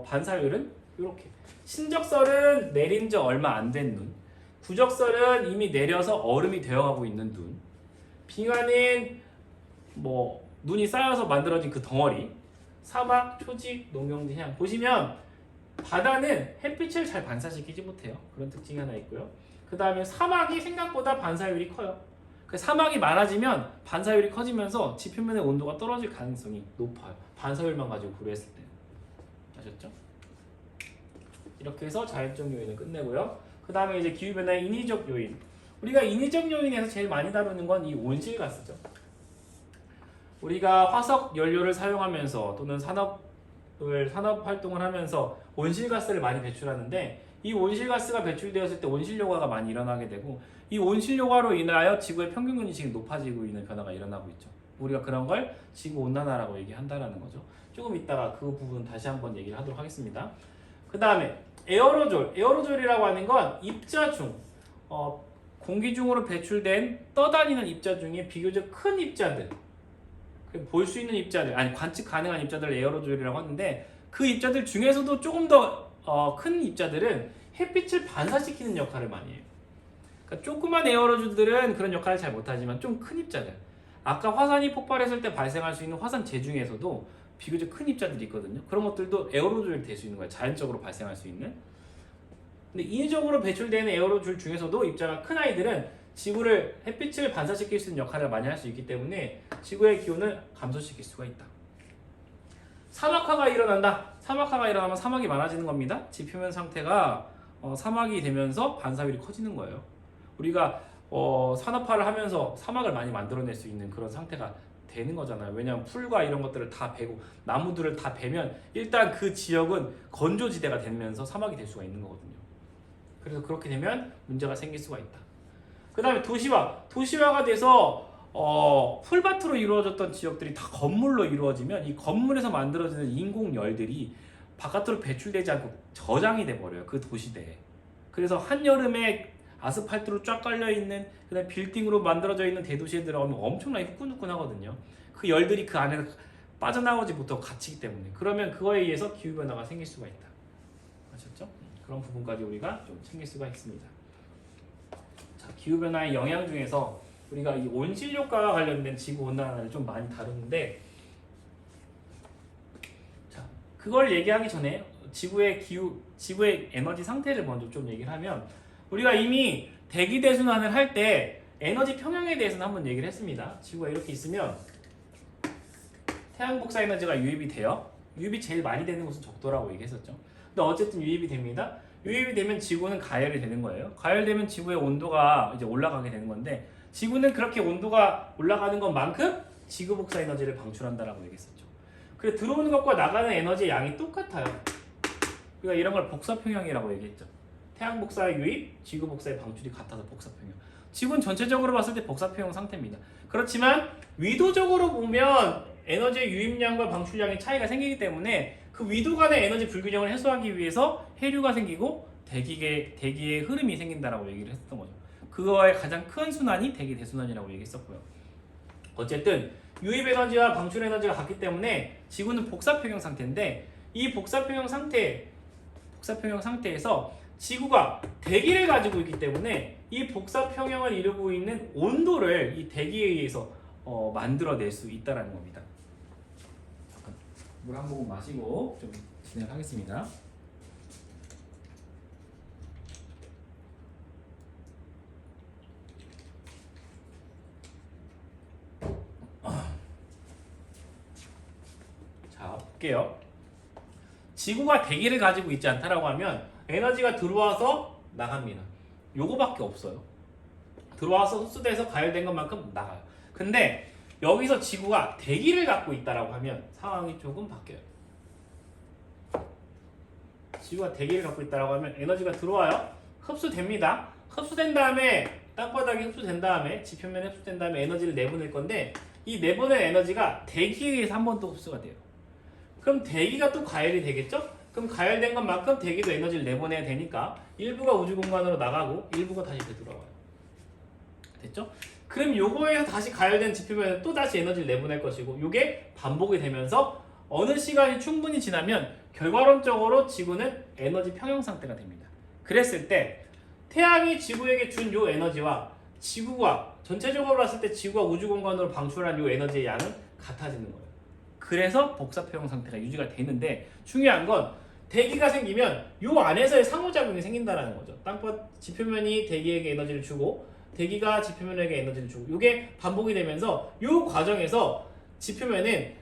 반사율은 이렇게, 신적설은 내린 지 얼마 안 된 눈, 부적설은 이미 내려서 얼음이 되어가고 있는 눈, 빙하는 뭐 눈이 쌓여서 만들어진 그 덩어리, 사막, 초지, 농경지, 해양. 보시면 바다는 햇빛을 잘 반사시키지 못해요. 그런 특징이 하나 있고요. 그 다음에 사막이 생각보다 반사율이 커요. 그 사막이 많아지면 반사율이 커지면서 지표면의 온도가 떨어질 가능성이 높아요. 반사율만 가지고 고려했을 때. 아셨죠? 이렇게 해서 자연적 요인을 끝내고요. 그 다음에 이제 기후변화의 인위적 요인. 우리가 인위적 요인에서 제일 많이 다루는 건 이 온실가스죠. 우리가 화석 연료를 사용하면서 또는 산업 활동을 하면서 온실가스를 많이 배출하는데, 이 온실가스가 배출되었을 때 온실효과가 많이 일어나게 되고, 이 온실효과로 인하여 지구의 평균기온이 지금 높아지고 있는 변화가 일어나고 있죠. 우리가 그런 걸 지구온난화라고 얘기한다라는 거죠. 조금 이따가 그 부분 다시 한번 얘기를 하도록 하겠습니다. 그 다음에 에어로졸이라고 하는 건 입자 중 공기 중으로 배출된 떠다니는 입자 중에 비교적 큰 입자들, 볼 수 있는 입자들, 아니 관측 가능한 입자들을 에어로졸이라고 하는데, 그 입자들 중에서도 조금 더 큰 입자들은 햇빛을 반사시키는 역할을 많이 해요. 그러니까 조그만 에어로졸들은 그런 역할을 잘 못하지만 좀 큰 입자들, 아까 화산이 폭발했을 때 발생할 수 있는 화산재 중에서도 비교적 큰 입자들이 있거든요. 그런 것들도 에어로졸이 될 수 있는 거예요. 자연적으로 발생할 수 있는. 근데 인위적으로 배출되는 에어로졸 중에서도 입자가 큰 아이들은 지구를 햇빛을 반사시킬 수 있는 역할을 많이 할 수 있기 때문에 지구의 기온을 감소시킬 수가 있다. 사막화가 일어난다. 사막화가 일어나면 사막이 많아지는 겁니다. 지표면 상태가 사막이 되면서 반사율이 커지는 거예요. 우리가 산업화를 하면서 사막을 많이 만들어낼 수 있는 그런 상태가 되는 거잖아요. 왜냐하면 풀과 이런 것들을 다 베고 나무들을 다 베면 일단 그 지역은 건조지대가 되면서 사막이 될 수가 있는 거거든요. 그래서 그렇게 되면 문제가 생길 수가 있다. 그 다음에 도시화가 돼서 풀밭으로 이루어졌던 지역들이 다 건물로 이루어지면 이 건물에서 만들어지는 인공열들이 바깥으로 배출되지 않고 저장이 돼버려요. 그 도시대에. 그래서 한여름에 아스팔트로 쫙 깔려있는, 그다음에 빌딩으로 만들어져 있는 대도시에 들어가면 엄청나게 후끈후끈하거든요. 그 열들이 그 안에 빠져나오지 못하고 갇히기 때문에. 그러면 그거에 의해서 기후변화가 생길 수가 있다. 아셨죠? 그런 부분까지 우리가 좀 챙길 수가 있습니다. 자, 기후변화의 영향 중에서 우리가 이 온실효과와 관련된 지구온난화를 좀 많이 다루는데, 자, 그걸 얘기하기 전에 지구의 에너지 상태를 먼저 좀 얘기를 하면, 우리가 이미 대기대순환을 할 때 에너지 평형에 대해서는 한번 얘기를 했습니다. 지구가 이렇게 있으면 태양 복사 에너지가 유입이 돼요. 유입이 제일 많이 되는 곳은 적도라고 얘기했었죠. 근데 어쨌든 유입이 됩니다. 유입이 되면 지구는 가열이 되는 거예요. 가열되면 지구의 온도가 이제 올라가게 되는 건데, 지구는 그렇게 온도가 올라가는 것만큼 지구 복사 에너지를 방출한다라고 얘기했었죠. 그래서 들어오는 것과 나가는 에너지의 양이 똑같아요. 우리가 이런 걸 복사평형이라고 얘기했죠. 태양 복사의 유입, 지구 복사의 방출이 같아서 복사평형. 지구는 전체적으로 봤을 때 복사평형 상태입니다. 그렇지만 위도적으로 보면 에너지의 유입량과 방출량의 차이가 생기기 때문에 그 위도 간의 에너지 불균형을 해소하기 위해서 해류가 생기고 대기의 흐름이 생긴다라고 얘기를 했었던 거죠. 그거의 가장 큰 순환이 대기 대순환이라고 얘기했었고요. 어쨌든 유입 에너지와 방출 에너지가 같기 때문에 지구는 복사평형 상태인데, 이 복사평형 상태에서 지구가 대기를 가지고 있기 때문에 이 복사평형을 이루고 있는 온도를 이 대기에 의해서 만들어낼 수 있다는 겁니다. 잠깐 물 한 모금 마시고 좀 진행하겠습니다. 자, 볼게요. 지구가 대기를 가지고 있지 않다라고 하면 에너지가 들어와서 나갑니다. 요거밖에 없어요. 들어와서 흡수돼서 가열된 것만큼 나가요. 근데 여기서 지구가 대기를 갖고 있다라고 하면 상황이 조금 바뀌어요. 지구가 대기를 갖고 있다라고 하면 에너지가 들어와요. 흡수됩니다. 흡수된 다음에 땅바닥에 흡수된 다음에 지표면에 흡수된 다음에 에너지를 내보낼 건데 이 내보낼 에너지가 대기에 의해서 한 번 또 흡수가 돼요. 그럼 대기가 또 가열이 되겠죠? 그럼 가열된 것만큼 대기도 에너지를 내보내야 되니까 일부가 우주 공간으로 나가고 일부가 다시 되돌아와요. 됐죠? 그럼 요거에서 다시 가열된 지표면에 또 다시 에너지를 내보낼 것이고 요게 반복이 되면서 어느 시간이 충분히 지나면 결과론적으로 지구는 에너지 평형 상태가 됩니다. 그랬을 때 태양이 지구에게 준 요 에너지와 지구가 전체적으로 봤을 때 지구가 우주 공간으로 방출한 요 에너지의 양은 같아지는 거예요. 그래서 복사평형 상태가 유지가 되는데 중요한 건 대기가 생기면 요 안에서의 상호작용이 생긴다는 거죠. 땅바닥 지표면이 대기에게 에너지를 주고 대기가 지표면에게 에너지를 주고 이게 반복이 되면서 이 과정에서 지표면은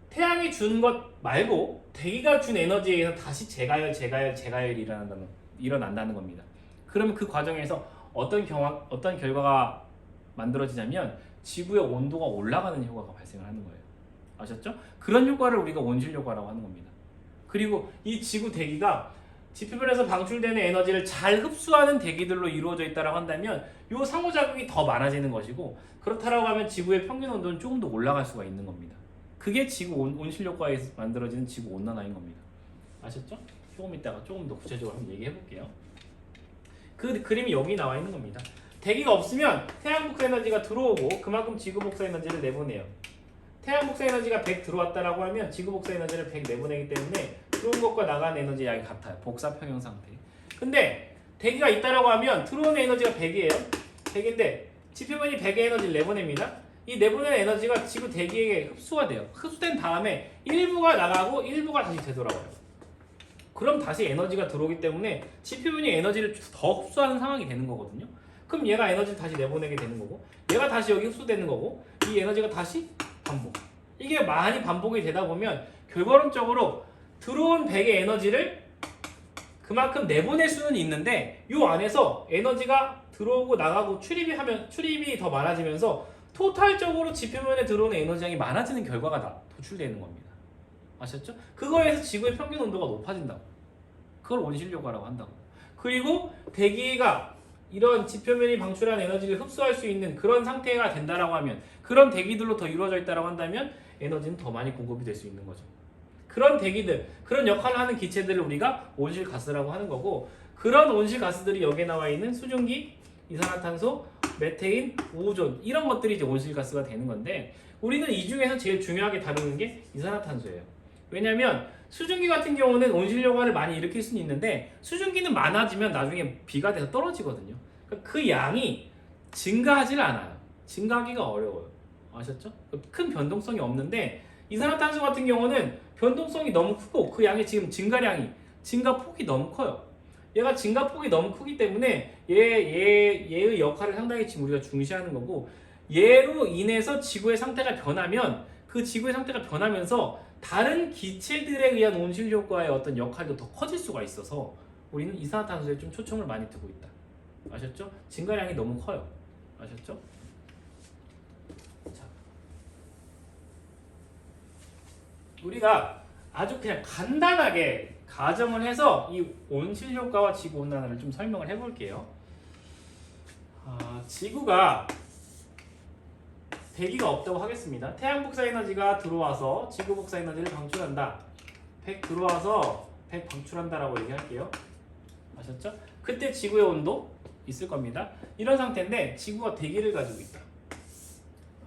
태양이 준 것 말고 대기가 준 에너지에 의해서 다시 재가열이 일어난다는 겁니다. 그러면 그 과정에서 어떤 결과가 만들어지냐면 지구의 온도가 올라가는 효과가 발생을 하는 거예요. 아셨죠? 그런 효과를 우리가 온실 효과라고 하는 겁니다. 그리고 이 지구 대기가 지표면에서 방출되는 에너지를 잘 흡수하는 대기들로 이루어져 있다고 한다면 이 상호작용이 더 많아지는 것이고 그렇다고 하면 지구의 평균 온도는 조금 더 올라갈 수가 있는 겁니다. 그게 지구 온실 효과에서 만들어지는 지구 온난화인 겁니다. 아셨죠? 조금 이따가 조금 더 구체적으로 한번 얘기해 볼게요. 그 그림이 여기 나와 있는 겁니다. 대기가 없으면 태양 복사 에너지가 들어오고 그만큼 지구 복사 에너지를 내보내요. 태양 복사 에너지가 100 들어왔다라고 하면 지구 복사 에너지를 100 내보내기 때문에 들어온 것과 나간 에너지 양이 같아요. 복사 평형 상태. 근데 대기가 있다라고 하면 들어오는 에너지가 100이에요. 100인데 지표면이 100의 에너지를 내보냅니다. 이 내보내는 에너지가 지구 대기에게 흡수가 돼요. 흡수된 다음에 일부가 나가고 일부가 다시 되돌아와요. 그럼 다시 에너지가 들어오기 때문에 지표면이 에너지를 더 흡수하는 상황이 되는 거거든요. 그럼 얘가 에너지를 다시 내보내게 되는 거고 얘가 다시 여기 흡수되는 거고 이 에너지가 다시 반복. 이게 많이 반복이 되다 보면 결과론적으로 들어온 100의 에너지를 그만큼 내보낼 수는 있는데 이 안에서 에너지가 들어오고 나가고 출입이 더 많아지면서 토탈적으로 지표면에 들어오는 에너지 양이 많아지는 결과가 도출되는 겁니다. 아셨죠? 그거에서 지구의 평균 온도가 높아진다고. 그걸 온실 효과라고 한다고. 그리고 대기가 이런 지표면이 방출한 에너지를 흡수할 수 있는 그런 상태가 된다라고 하면 그런 대기들로 더 이루어져 있다라고 한다면 에너지는 더 많이 공급이 될 수 있는 거죠. 그런 대기들, 그런 역할을 하는 기체들을 우리가 온실가스라고 하는 거고 그런 온실가스들이 여기에 나와 있는 수증기, 이산화탄소, 메테인, 오존 이런 것들이 이제 온실가스가 되는 건데 우리는 이 중에서 제일 중요하게 다루는 게 이산화탄소예요. 왜냐하면 수증기 같은 경우는 온실 효과를 많이 일으킬 수는 있는데 수증기는 많아지면 나중에 비가 돼서 떨어지거든요. 그러니까 그 양이 증가하지를 않아요. 증가하기가 어려워요. 아셨죠? 큰 변동성이 없는데 이산화탄소 같은 경우는 변동성이 너무 크고 그 양이 지금 증가폭이 너무 커요. 얘가 증가폭이 너무 크기 때문에 얘의 역할을 상당히 지금 우리가 중시하는 거고 얘로 인해서 지구의 상태가 변하면 그 지구의 상태가 변하면서 다른 기체들에 의한 온실 효과의 어떤 역할도 더 커질 수가 있어서 우리는 이산화탄소에 좀 초점을 많이 두고 있다. 아셨죠? 증가량이 너무 커요. 아셨죠? 자, 우리가 아주 그냥 간단하게 가정을 해서 이 온실 효과와 지구 온난화를 좀 설명을 해볼게요. 지구가 대기가 없다고 하겠습니다. 태양 복사 에너지가 들어와서 지구 복사 에너지를 방출한다. 100 들어와서 100 방출한다라고 얘기할게요. 아셨죠? 그때 지구의 온도 있을 겁니다. 이런 상태인데 지구가 대기를 가지고 있다.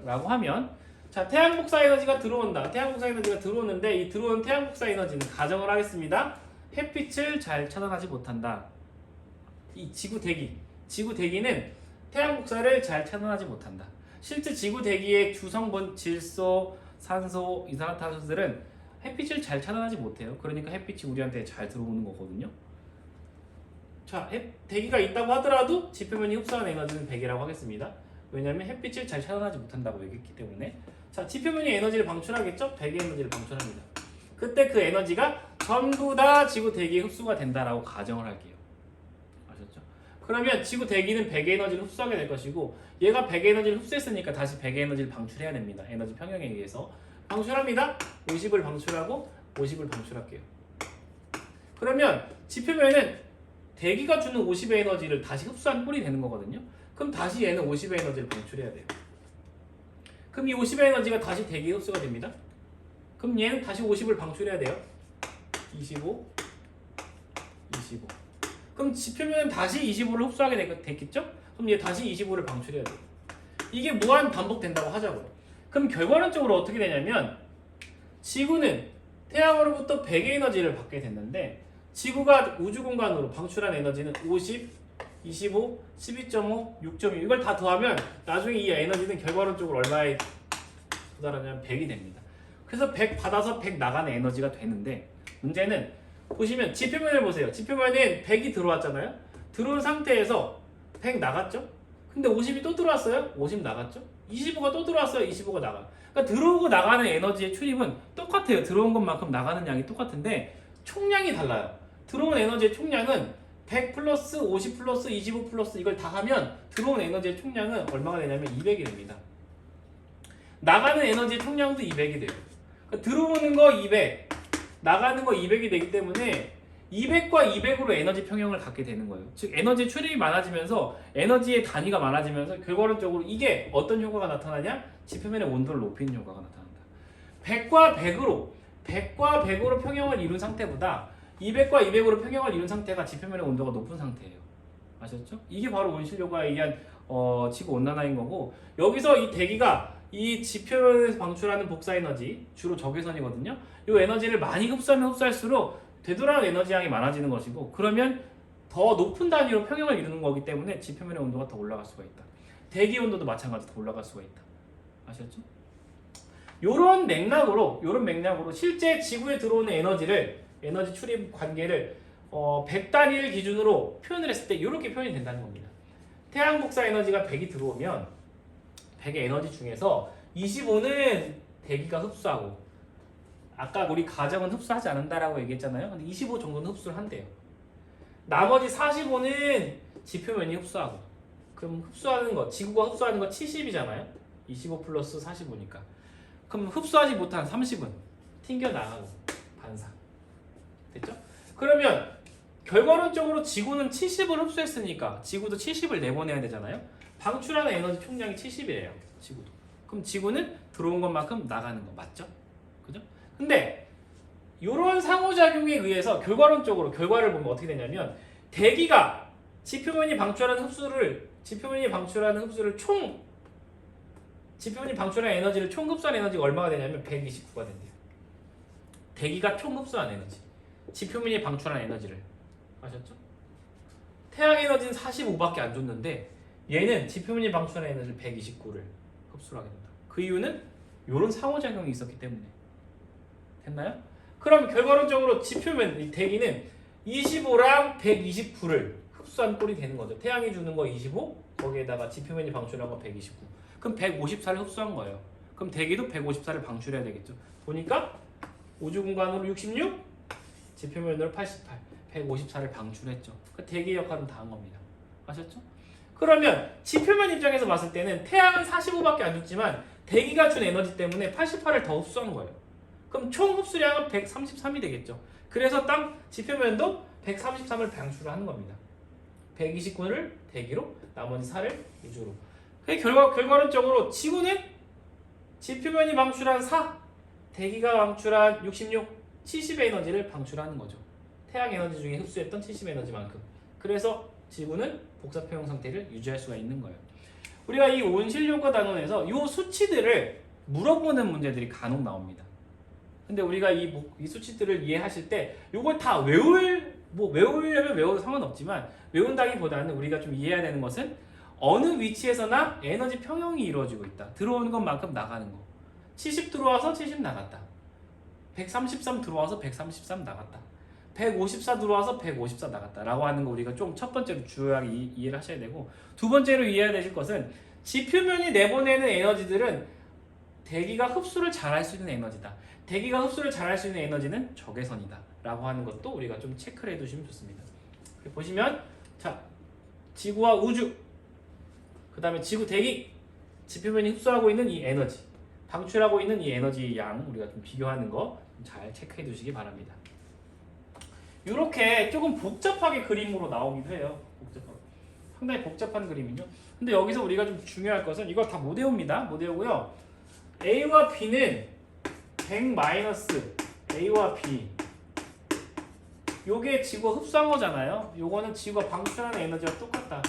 라고 하면 자, 태양 복사 에너지가 들어온다. 태양 복사 에너지가 들어오는데 이 들어온 태양 복사 에너지는 가정을 하겠습니다. 햇빛을 잘 차단하지 못한다. 이 지구 대기는 태양 복사를 잘 차단하지 못한다. 실제 지구 대기의 주성분, 질소, 산소, 이산화탄소들은 햇빛을 잘 차단하지 못해요. 그러니까 햇빛이 우리한테 잘 들어오는 거거든요. 자, 대기가 있다고 하더라도 지표면이 흡수한 에너지는 100이라고 하겠습니다. 왜냐하면 햇빛을 잘 차단하지 못한다고 얘기했기 때문에. 자, 지표면이 에너지를 방출하겠죠? 100의 에너지를 방출합니다. 그때 그 에너지가 전부 다 지구 대기에 흡수가 된다라고 가정을 할게요. 아셨죠? 그러면 지구 대기는 100의 에너지를 흡수하게 될 것이고 얘가 100의 에너지를 흡수했으니까 다시 100의 에너지를 방출해야 됩니다. 에너지 평형에 의해서 방출합니다. 50을 방출하고 50을 방출할게요. 그러면 지표면은 대기가 주는 50의 에너지를 다시 흡수한 꼴이 되는 거거든요. 그럼 다시 얘는 50의 에너지를 방출해야 돼요. 그럼 이 50의 에너지가 다시 대기 흡수가 됩니다. 그럼 얘는 다시 50을 방출해야 돼요. 25, 25. 그럼 지표면은 다시 25를 흡수하게 됐겠죠? 그럼 얘 다시 25를 방출해야 돼요. 이게 무한 반복된다고 하자고요. 그럼 결과론적으로 어떻게 되냐면 지구는 태양으로부터 100의 에너지를 받게 됐는데 지구가 우주공간으로 방출한 에너지는 50, 25, 12.5, 6.2 이걸 다 더하면 나중에 이 에너지는 결과론적으로 얼마에 도달하냐면 100이 됩니다. 그래서 100 받아서 100 나가는 에너지가 되는데 문제는 보시면 지표면을 보세요. 지표면엔 100이 들어왔잖아요. 들어온 상태에서 100 나갔죠? 근데 50이 또 들어왔어요? 50 나갔죠? 25가 또 들어왔어요? 25가 나가. 그러니까 들어오고 나가는 에너지의 출입은 똑같아요. 들어온 것만큼 나가는 양이 똑같은데 총량이 달라요. 들어온 에너지의 총량은 100 플러스 50 플러스 25 플러스 이걸 다 하면 들어온 에너지의 총량은 얼마가 되냐면 200이 됩니다. 나가는 에너지의 총량도 200이 돼요. 그러니까 들어오는 거 200, 나가는 거 200이 되기 때문에 200과 200으로 에너지 평형을 갖게 되는 거예요. 즉 에너지 출입이 많아지면서 에너지의 단위가 많아지면서 결과론적으로 이게 어떤 효과가 나타나냐? 지표면의 온도를 높이는 효과가 나타난다. 100과 100으로 평형을 이룬 상태보다 200과 200으로 평형을 이룬 상태가 지표면의 온도가 높은 상태예요. 아셨죠? 이게 바로 온실효과에 의한 지구 온난화인 거고 여기서 이 대기가 이 지표면에서 방출하는 복사 에너지 주로 적외선이거든요. 이 에너지를 많이 흡수하면 흡수할수록 되돌아오는 에너지 양이 많아지는 것이고 그러면 더 높은 단위로 평형을 이루는 거기 때문에 지표면의 온도가 더 올라갈 수가 있다. 대기 온도도 마찬가지로 더 올라갈 수가 있다. 아셨죠? 요런 맥락으로 실제 지구에 들어오는 에너지 출입 관계를 100단위를 기준으로 표현을 했을 때 이렇게 표현이 된다는 겁니다. 태양 복사 에너지가 100이 들어오면 100의 에너지 중에서 25는 대기가 흡수하고 아까 우리 가정은 흡수하지 않는다라고 얘기했잖아요. 근데 25 정도는 흡수를 한대요. 나머지 45는 지표면이 흡수하고 그럼 흡수하는 거 지구가 흡수하는 거 70이잖아요. 25 플러스 45니까 그럼 흡수하지 못한 30은 튕겨나가고 반사 됐죠? 그러면 결과론적으로 지구는 70을 흡수했으니까 지구도 70을 내보내야 되잖아요. 방출하는 에너지 총량이 70이래요. 지구도. 그럼 지구는 들어온 것만큼 나가는 거 맞죠? 그죠? 근데 이런 상호작용에 의해서 결과를 보면 어떻게 되냐면 대기가 지표면이 방출하는 흡수를 지표면이 방출한 에너지를 총 흡수한 에너지가 얼마가 되냐면 129가 된대요. 대기가 총 흡수한 에너지. 지표면이 방출한 에너지를. 아셨죠? 태양 에너지는 45밖에 안 줬는데 얘는 지표면이 방출한 에너지를 129를 흡수를 하게 된다. 그 이유는 이런 상호작용이 있었기 때문에. 됐나요? 그럼 결과론적으로 지표면 이 대기는 25랑 129를 흡수한 꼴이 되는 거죠. 태양이 주는 거 25, 거기에다가 지표면이 방출한 거 129. 그럼 154를 흡수한 거예요. 그럼 대기도 154를 방출해야 되겠죠. 보니까 우주 공간으로 66, 지표면으로 88, 154를 방출했죠. 그 대기 역할은 다 한 겁니다. 아셨죠? 그러면 지표면 입장에서 봤을 때는 태양은 45밖에 안 줬지만 대기가 준 에너지 때문에 88을 더 흡수한 거예요. 그럼 총 흡수량은 133이 되겠죠. 그래서 땅 지표면도 133을 방출을 하는 겁니다. 129를 대기로, 나머지 4를 우주로. 결과론적으로 지구는 지표면이 방출한 4, 대기가 방출한 66, 70의 에너지를 방출하는 거죠. 태양 에너지 중에 흡수했던 70의 에너지만큼. 그래서 지구는 복사평형 상태를 유지할 수가 있는 거예요. 우리가 이 온실효과 단원에서 이 수치들을 물어보는 문제들이 간혹 나옵니다. 근데 우리가 이 수치들을 이해하실 때 이걸 다 외우려면 외워도 상관없지만 외운다기보다는 우리가 좀 이해해야 되는 것은 어느 위치에서나 에너지 평형이 이루어지고 있다. 들어오는 것만큼 나가는 거. 70 들어와서 70 나갔다. 133 들어와서 133 나갔다. 154 들어와서 154 나갔다 라고 하는 거 우리가 좀 첫 번째로 주요하게 이해를 하셔야 되고 두 번째로 이해해야 되실 것은 지표면이 내보내는 에너지들은 대기가 흡수를 잘할 수 있는 에너지다. 대기가 흡수를 잘할 수 있는 에너지는 적외선이다 라고 하는 것도 우리가 좀 체크를 해두시면 좋습니다. 보시면 자 지구와 우주, 그 다음에 지구 대기, 지표면이 흡수하고 있는 이 에너지, 방출하고 있는 이 에너지 양 우리가 좀 비교하는 거 잘 체크해 두시기 바랍니다. 이렇게 조금 복잡하게 그림으로 나오기도 해요. 상당히 복잡한 그림이죠. 근데 여기서 우리가 좀 중요할 것은 이거 다 못 외웁니다. 못 외우고요. A와 B는 100 A와 B, 요게 지구가 흡수한 거잖아요. 요거는 지구가 방출하는 에너지와 똑같다.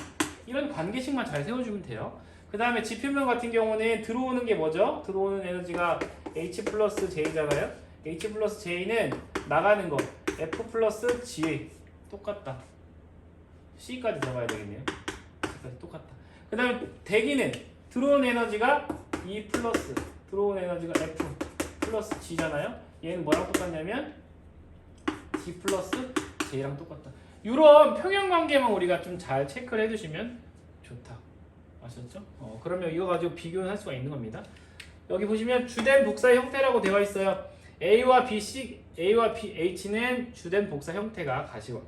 이런 관계식만 잘 세워주면 돼요. 그 다음에 지표면 같은 경우는 들어오는 게 뭐죠? 들어오는 에너지가 H 플러스 J잖아요. H 플러스 J는 나가는 거 F 플러스 G 똑같다. C까지 들어가야 되겠네요. C까지 똑같다. 그 다음에 대기는 들어오는 에너지가 E 플러스 들어오는 에너지가 F 플러스 G잖아요. 얘는 뭐랑 똑같냐면 D 플러스 J랑 똑같다. 이런 평형관계만 우리가 좀 잘 체크를 해두시면 좋다. 아셨죠? 그러면 이거 가지고 비교를 할 수가 있는 겁니다. 여기 보시면 주된 복사의 형태라고 되어 있어요. A와 BH는 주된 복사 형태가 가시원.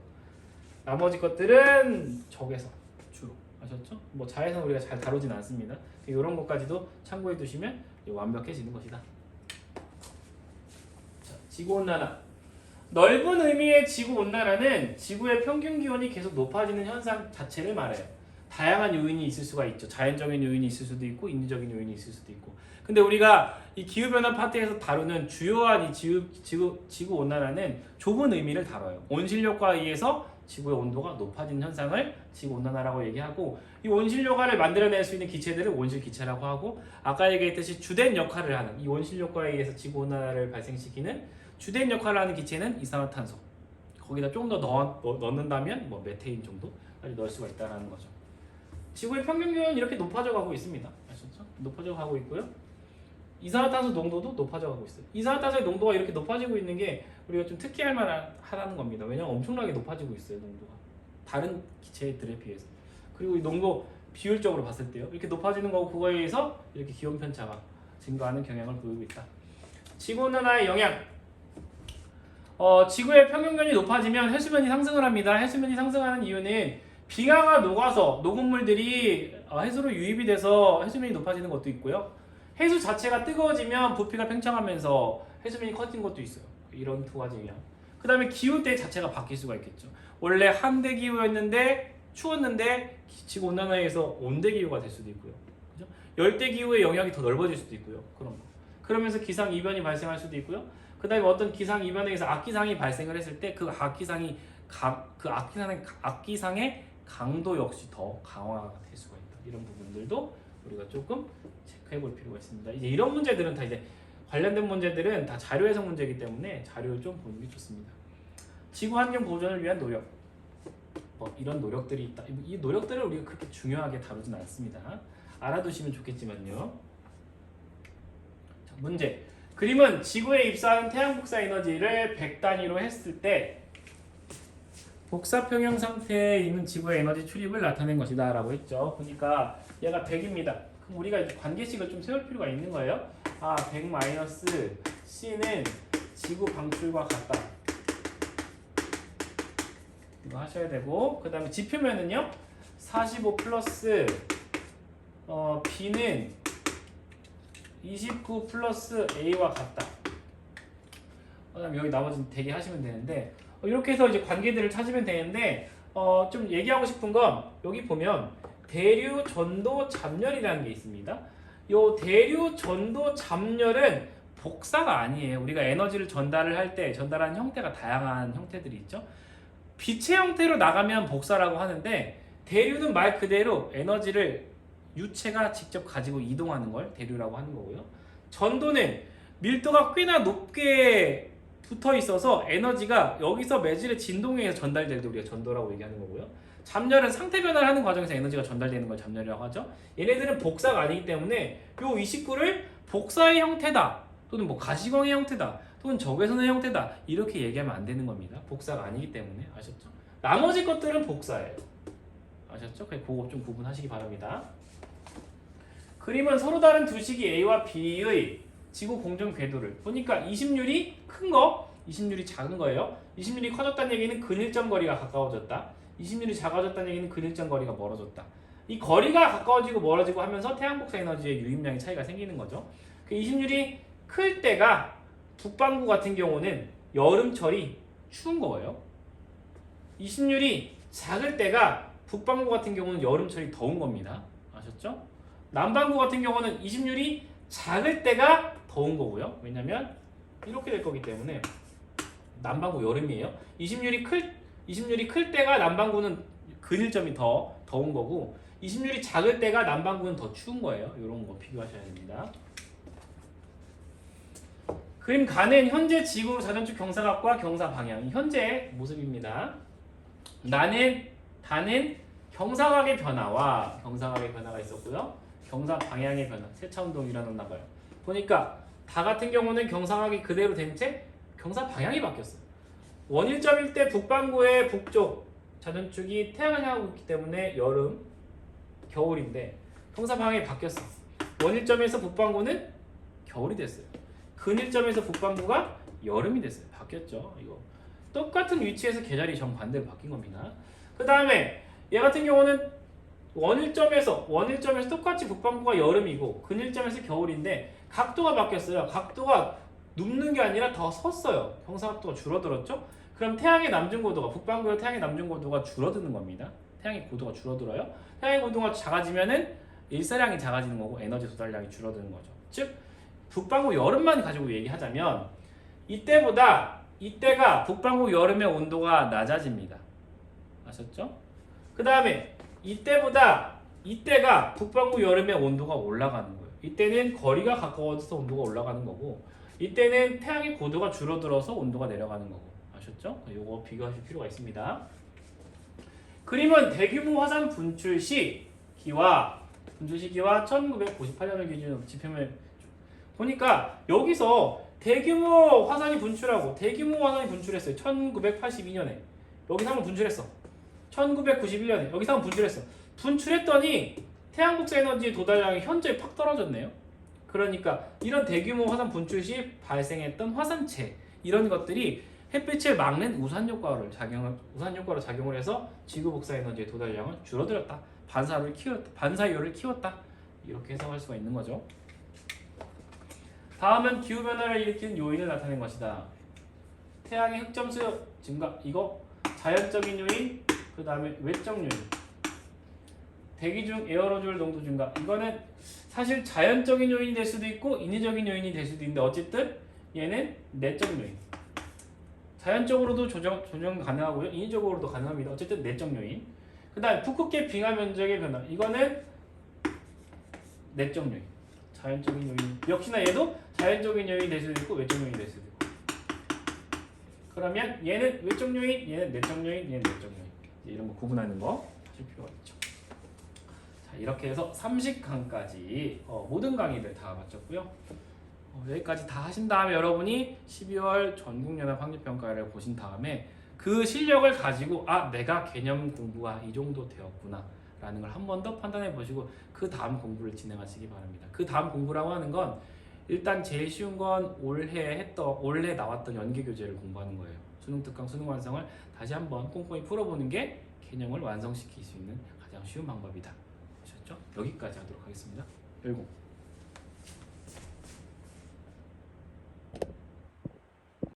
나머지 것들은 적외선 주로. 아셨죠? 뭐 자외선 우리가 잘 다루진 않습니다. 이런 것까지도 참고해 두시면 완벽해지는 것이다. 자, 지구온난화. 넓은 의미의 지구온난화는 지구의 평균 기온이 계속 높아지는 현상 자체를 말해요. 다양한 요인이 있을 수가 있죠. 자연적인 요인이 있을 수도 있고 인위적인 요인이 있을 수도 있고. 근데 우리가 이 기후변화 파트에서 다루는 주요한 이 지구온난화는 좁은 의미를 다뤄요. 온실효과에 의해서 지구의 온도가 높아진 현상을 지구온난화라고 얘기하고, 이 온실효과를 만들어낼 수 있는 기체들을 온실기체라고 하고, 아까 얘기했듯이 주된 역할을 하는 이 온실효과에 의해서 지구온난화를 발생시키는 주된 역할을 하는 기체는 이산화탄소. 거기다 좀 더 넣는다면 뭐 메테인 정도까지 넣을 수가 있다는 거죠. 지구의 평균 기온은 이렇게 높아져 가고 있습니다. 아셨죠? 높아져 가고 있고요. 이산화탄소 농도도 높아져 가고 있어요. 이산화탄소의 농도가 이렇게 높아지고 있는 게 우리가 좀 특이할 만하다는 겁니다. 왜냐하면 엄청나게 높아지고 있어요, 농도가. 다른 기체들에 비해서. 그리고 이 농도 비율적으로 봤을 때요. 이렇게 높아지는 거고 그거에 의해서 이렇게 기온 편차가 증가하는 경향을 보이고 있다. 지구온난화의 영향. 지구의 평균 기온이 높아지면 해수면이 상승을 합니다. 해수면이 상승하는 이유는 비강이 녹아서 녹음물들이 해수로 유입이 돼서 해수면이 높아지는 것도 있고요. 해수 자체가 뜨거워지면 부피가 팽창하면서 해수면이 커진 것도 있어요. 이런 두 가지 영향. 그 다음에 기후대 자체가 바뀔 수가 있겠죠. 원래 한대 기후였는데 추웠는데 지구온난화에 의해서 온대 기후가 될 수도 있고요. 그죠? 열대 기후의 영향이 더 넓어질 수도 있고요. 그런 거. 그러면서 기상 이변이 발생할 수도 있고요. 그 다음에 어떤 기상 이변에 의해서 악기상이 발생을 했을 때 그 악기상의 강도 역시 더 강화가 될 수가 있다. 이런 부분들도 우리가 조금 체크해 볼 필요가 있습니다. 이제 이런 문제들은 다 이제 관련된 문제들은 다 자료 해석 문제이기 때문에 자료를 좀 보는 게 좋습니다. 지구 환경 보존을 위한 노력. 이런 노력들이 있다. 이 노력들을 우리가 그렇게 중요하게 다루진 않습니다. 알아두시면 좋겠지만요. 자, 문제. 그림은 지구에 입사하는 태양 복사 에너지를 100 단위로 했을 때 복사 평형 상태에 있는 지구의 에너지 출입을 나타낸 것이다 라고 했죠. 그러니까 얘가 100입니다. 그럼 우리가 이제 관계식을 좀 세울 필요가 있는 거예요. 100 C는 지구 방출과 같다. 이거 하셔야 되고, 그 다음에 지표면은요 45 플러스 B는 29 플러스 A와 같다. 그 다음에 여기 나머지는 대기 하시면 되는데, 이렇게 해서 이제 관계들을 찾으면 되는데, 좀 얘기하고 싶은 건 여기 보면 대류, 전도, 잡열이라는 게 있습니다. 요 대류, 전도, 잡열은 복사가 아니에요. 우리가 에너지를 전달을 할 때 전달하는 형태가 다양한 형태들이 있죠. 빛의 형태로 나가면 복사라고 하는데, 대류는 말 그대로 에너지를 유체가 직접 가지고 이동하는 걸 대류라고 하는 거고요. 전도는 밀도가 꽤나 높게 붙어 있어서 에너지가 여기서 매질의 진동에 의해서 전달될 때 우리가 전도라고 얘기하는 거고요. 잡열은 상태 변화를 하는 과정에서 에너지가 전달되는 걸 잡열이라고 하죠. 얘네들은 복사가 아니기 때문에 요 29를 복사의 형태다, 또는 뭐 가시광의 형태다, 또는 적외선의 형태다, 이렇게 얘기하면 안 되는 겁니다. 복사가 아니기 때문에. 아셨죠? 나머지 것들은 복사예요. 아셨죠? 그거 좀 구분하시기 바랍니다. 그림은 서로 다른 두 식이 A와 B의 지구 공전 궤도를 보니까 20률이 큰 거, 20률이 작은 거예요. 20률이 커졌다는 얘기는 근일점 거리가 가까워졌다. 20mm이 작아졌다는 얘기는 근일점 거리가 멀어졌다. 이 거리가 가까워지고 멀어지고 하면서 태양 복사 에너지의 유입량의 차이가 생기는 거죠. 그 20mm이 클 때가 북반구 같은 경우는 여름철이 추운 거예요. 20mm이 작을 때가 북반구 같은 경우는 여름철이 더운 겁니다. 아셨죠? 남반구 같은 경우는 20mm이 작을 때가 더운 거고요. 왜냐면 이렇게 될 거기 때문에 남반구 여름이에요. 20mm이 클 때가 남반구는 근일점이 더 더운 거고 20mm이 작을 때가 남반구는 더 추운 거예요. 이런 거 비교하셔야 됩니다. 그림 가는 현재 지구 자전축 경사각과 경사 방향 현재 모습입니다. 나는 다는 경사각의 변화와 경사각의 변화가 있었고요. 경사 방향의 변화, 세차 운동이 일어났나 봐요. 보니까 다 같은 경우는 경사각이 그대로 된 채 경사 방향이 바뀌었어요. 원일점일 때 북반구의 북쪽 자전축이 태양을 향하고 있기 때문에 여름, 겨울인데 경사 방향이 바뀌었어. 원일점에서 북반구는 겨울이 됐어요. 근일점에서 북반구가 여름이 됐어요. 바뀌었죠. 이거 똑같은 위치에서 계절이 정반대로 바뀐 겁니다. 그 다음에 얘 같은 경우는 원일점에서 똑같이 북반구가 여름이고 근일점에서 겨울인데 각도가 바뀌었어요. 각도가 눕는 게 아니라 더 섰어요. 경사각도가 줄어들었죠. 그럼 태양의 남중고도가 북반구의 태양의 남중고도가 줄어드는 겁니다. 태양의 고도가 줄어들어요. 태양의 고도가 작아지면은 일사량이 작아지는 거고 에너지 도달량이 줄어드는 거죠. 즉 북반구 여름만 가지고 얘기하자면 이때가 북반구 여름의 온도가 낮아집니다. 아셨죠? 그 다음에 이때가 북반구 여름의 온도가 올라가는 거예요. 이때는 거리가 가까워져서 온도가 올라가는 거고 이때는 태양의 고도가 줄어들어서 온도가 내려가는 거고 아셨죠? 이거 비교하실 필요가 있습니다. 그림은 대규모 화산 분출 시기와 1998년을 기준으로 지표를 보니까 여기서 대규모 화산이 분출했어요. 1982년에 여기서 한번 분출했어. 1991년에 여기서 한번 분출했어. 분출했더니 태양 복사 에너지의 도달량이 현저히 팍 떨어졌네요. 그러니까 이런 대규모 화산 분출 시 발생했던 화산체 이런 것들이 햇빛을 막는 우산 효과로 작용을 해서 지구 복사 에너지의 도달량은 줄어들었다. 반사율을 키웠다. 이렇게 해석할 수가 있는 거죠. 다음은 기후 변화를 일으키는 요인을 나타낸 것이다. 태양의 흑점수 증가 이거 자연적인 요인, 그 다음에 외적 요인. 대기 중 에어로졸 농도 증가 이거는 사실 자연적인 요인이 될 수도 있고 인위적인 요인이 될 수도 있는데 어쨌든 얘는 내적 요인. 자연적으로도 조정 가능하고요. 인위적으로도 가능합니다. 어쨌든 내적 요인. 그 다음 북극계 빙하 면적의 변화 이거는 내적 요인. 자연적인 요인. 역시나 얘도 자연적인 요인이 될 수도 있고 외적 요인이 될 수도 있고. 그러면 얘는 외적 요인, 얘는 내적 요인, 얘는 내적 요인. 이런 거 구분하는 거 하실 필요가 있죠. 자, 이렇게 해서 30강까지 모든 강의들 다 마쳤고요. 여기까지 다 하신 다음에 여러분이 12월 전국연합 확률평가를 보신 다음에 그 실력을 가지고 내가 개념 공부가 이 정도 되었구나 라는 걸 한 번 더 판단해 보시고 그 다음 공부를 진행하시기 바랍니다. 그 다음 공부라고 하는 건 일단 제일 쉬운 건 올해 나왔던 연계교재를 공부하는 거예요. 수능 특강, 수능 완성을 다시 한번 꼼꼼히 풀어보는 게 개념을 완성시킬 수 있는 가장 쉬운 방법이다. 아셨죠? 여기까지 하도록 하겠습니다. 열공.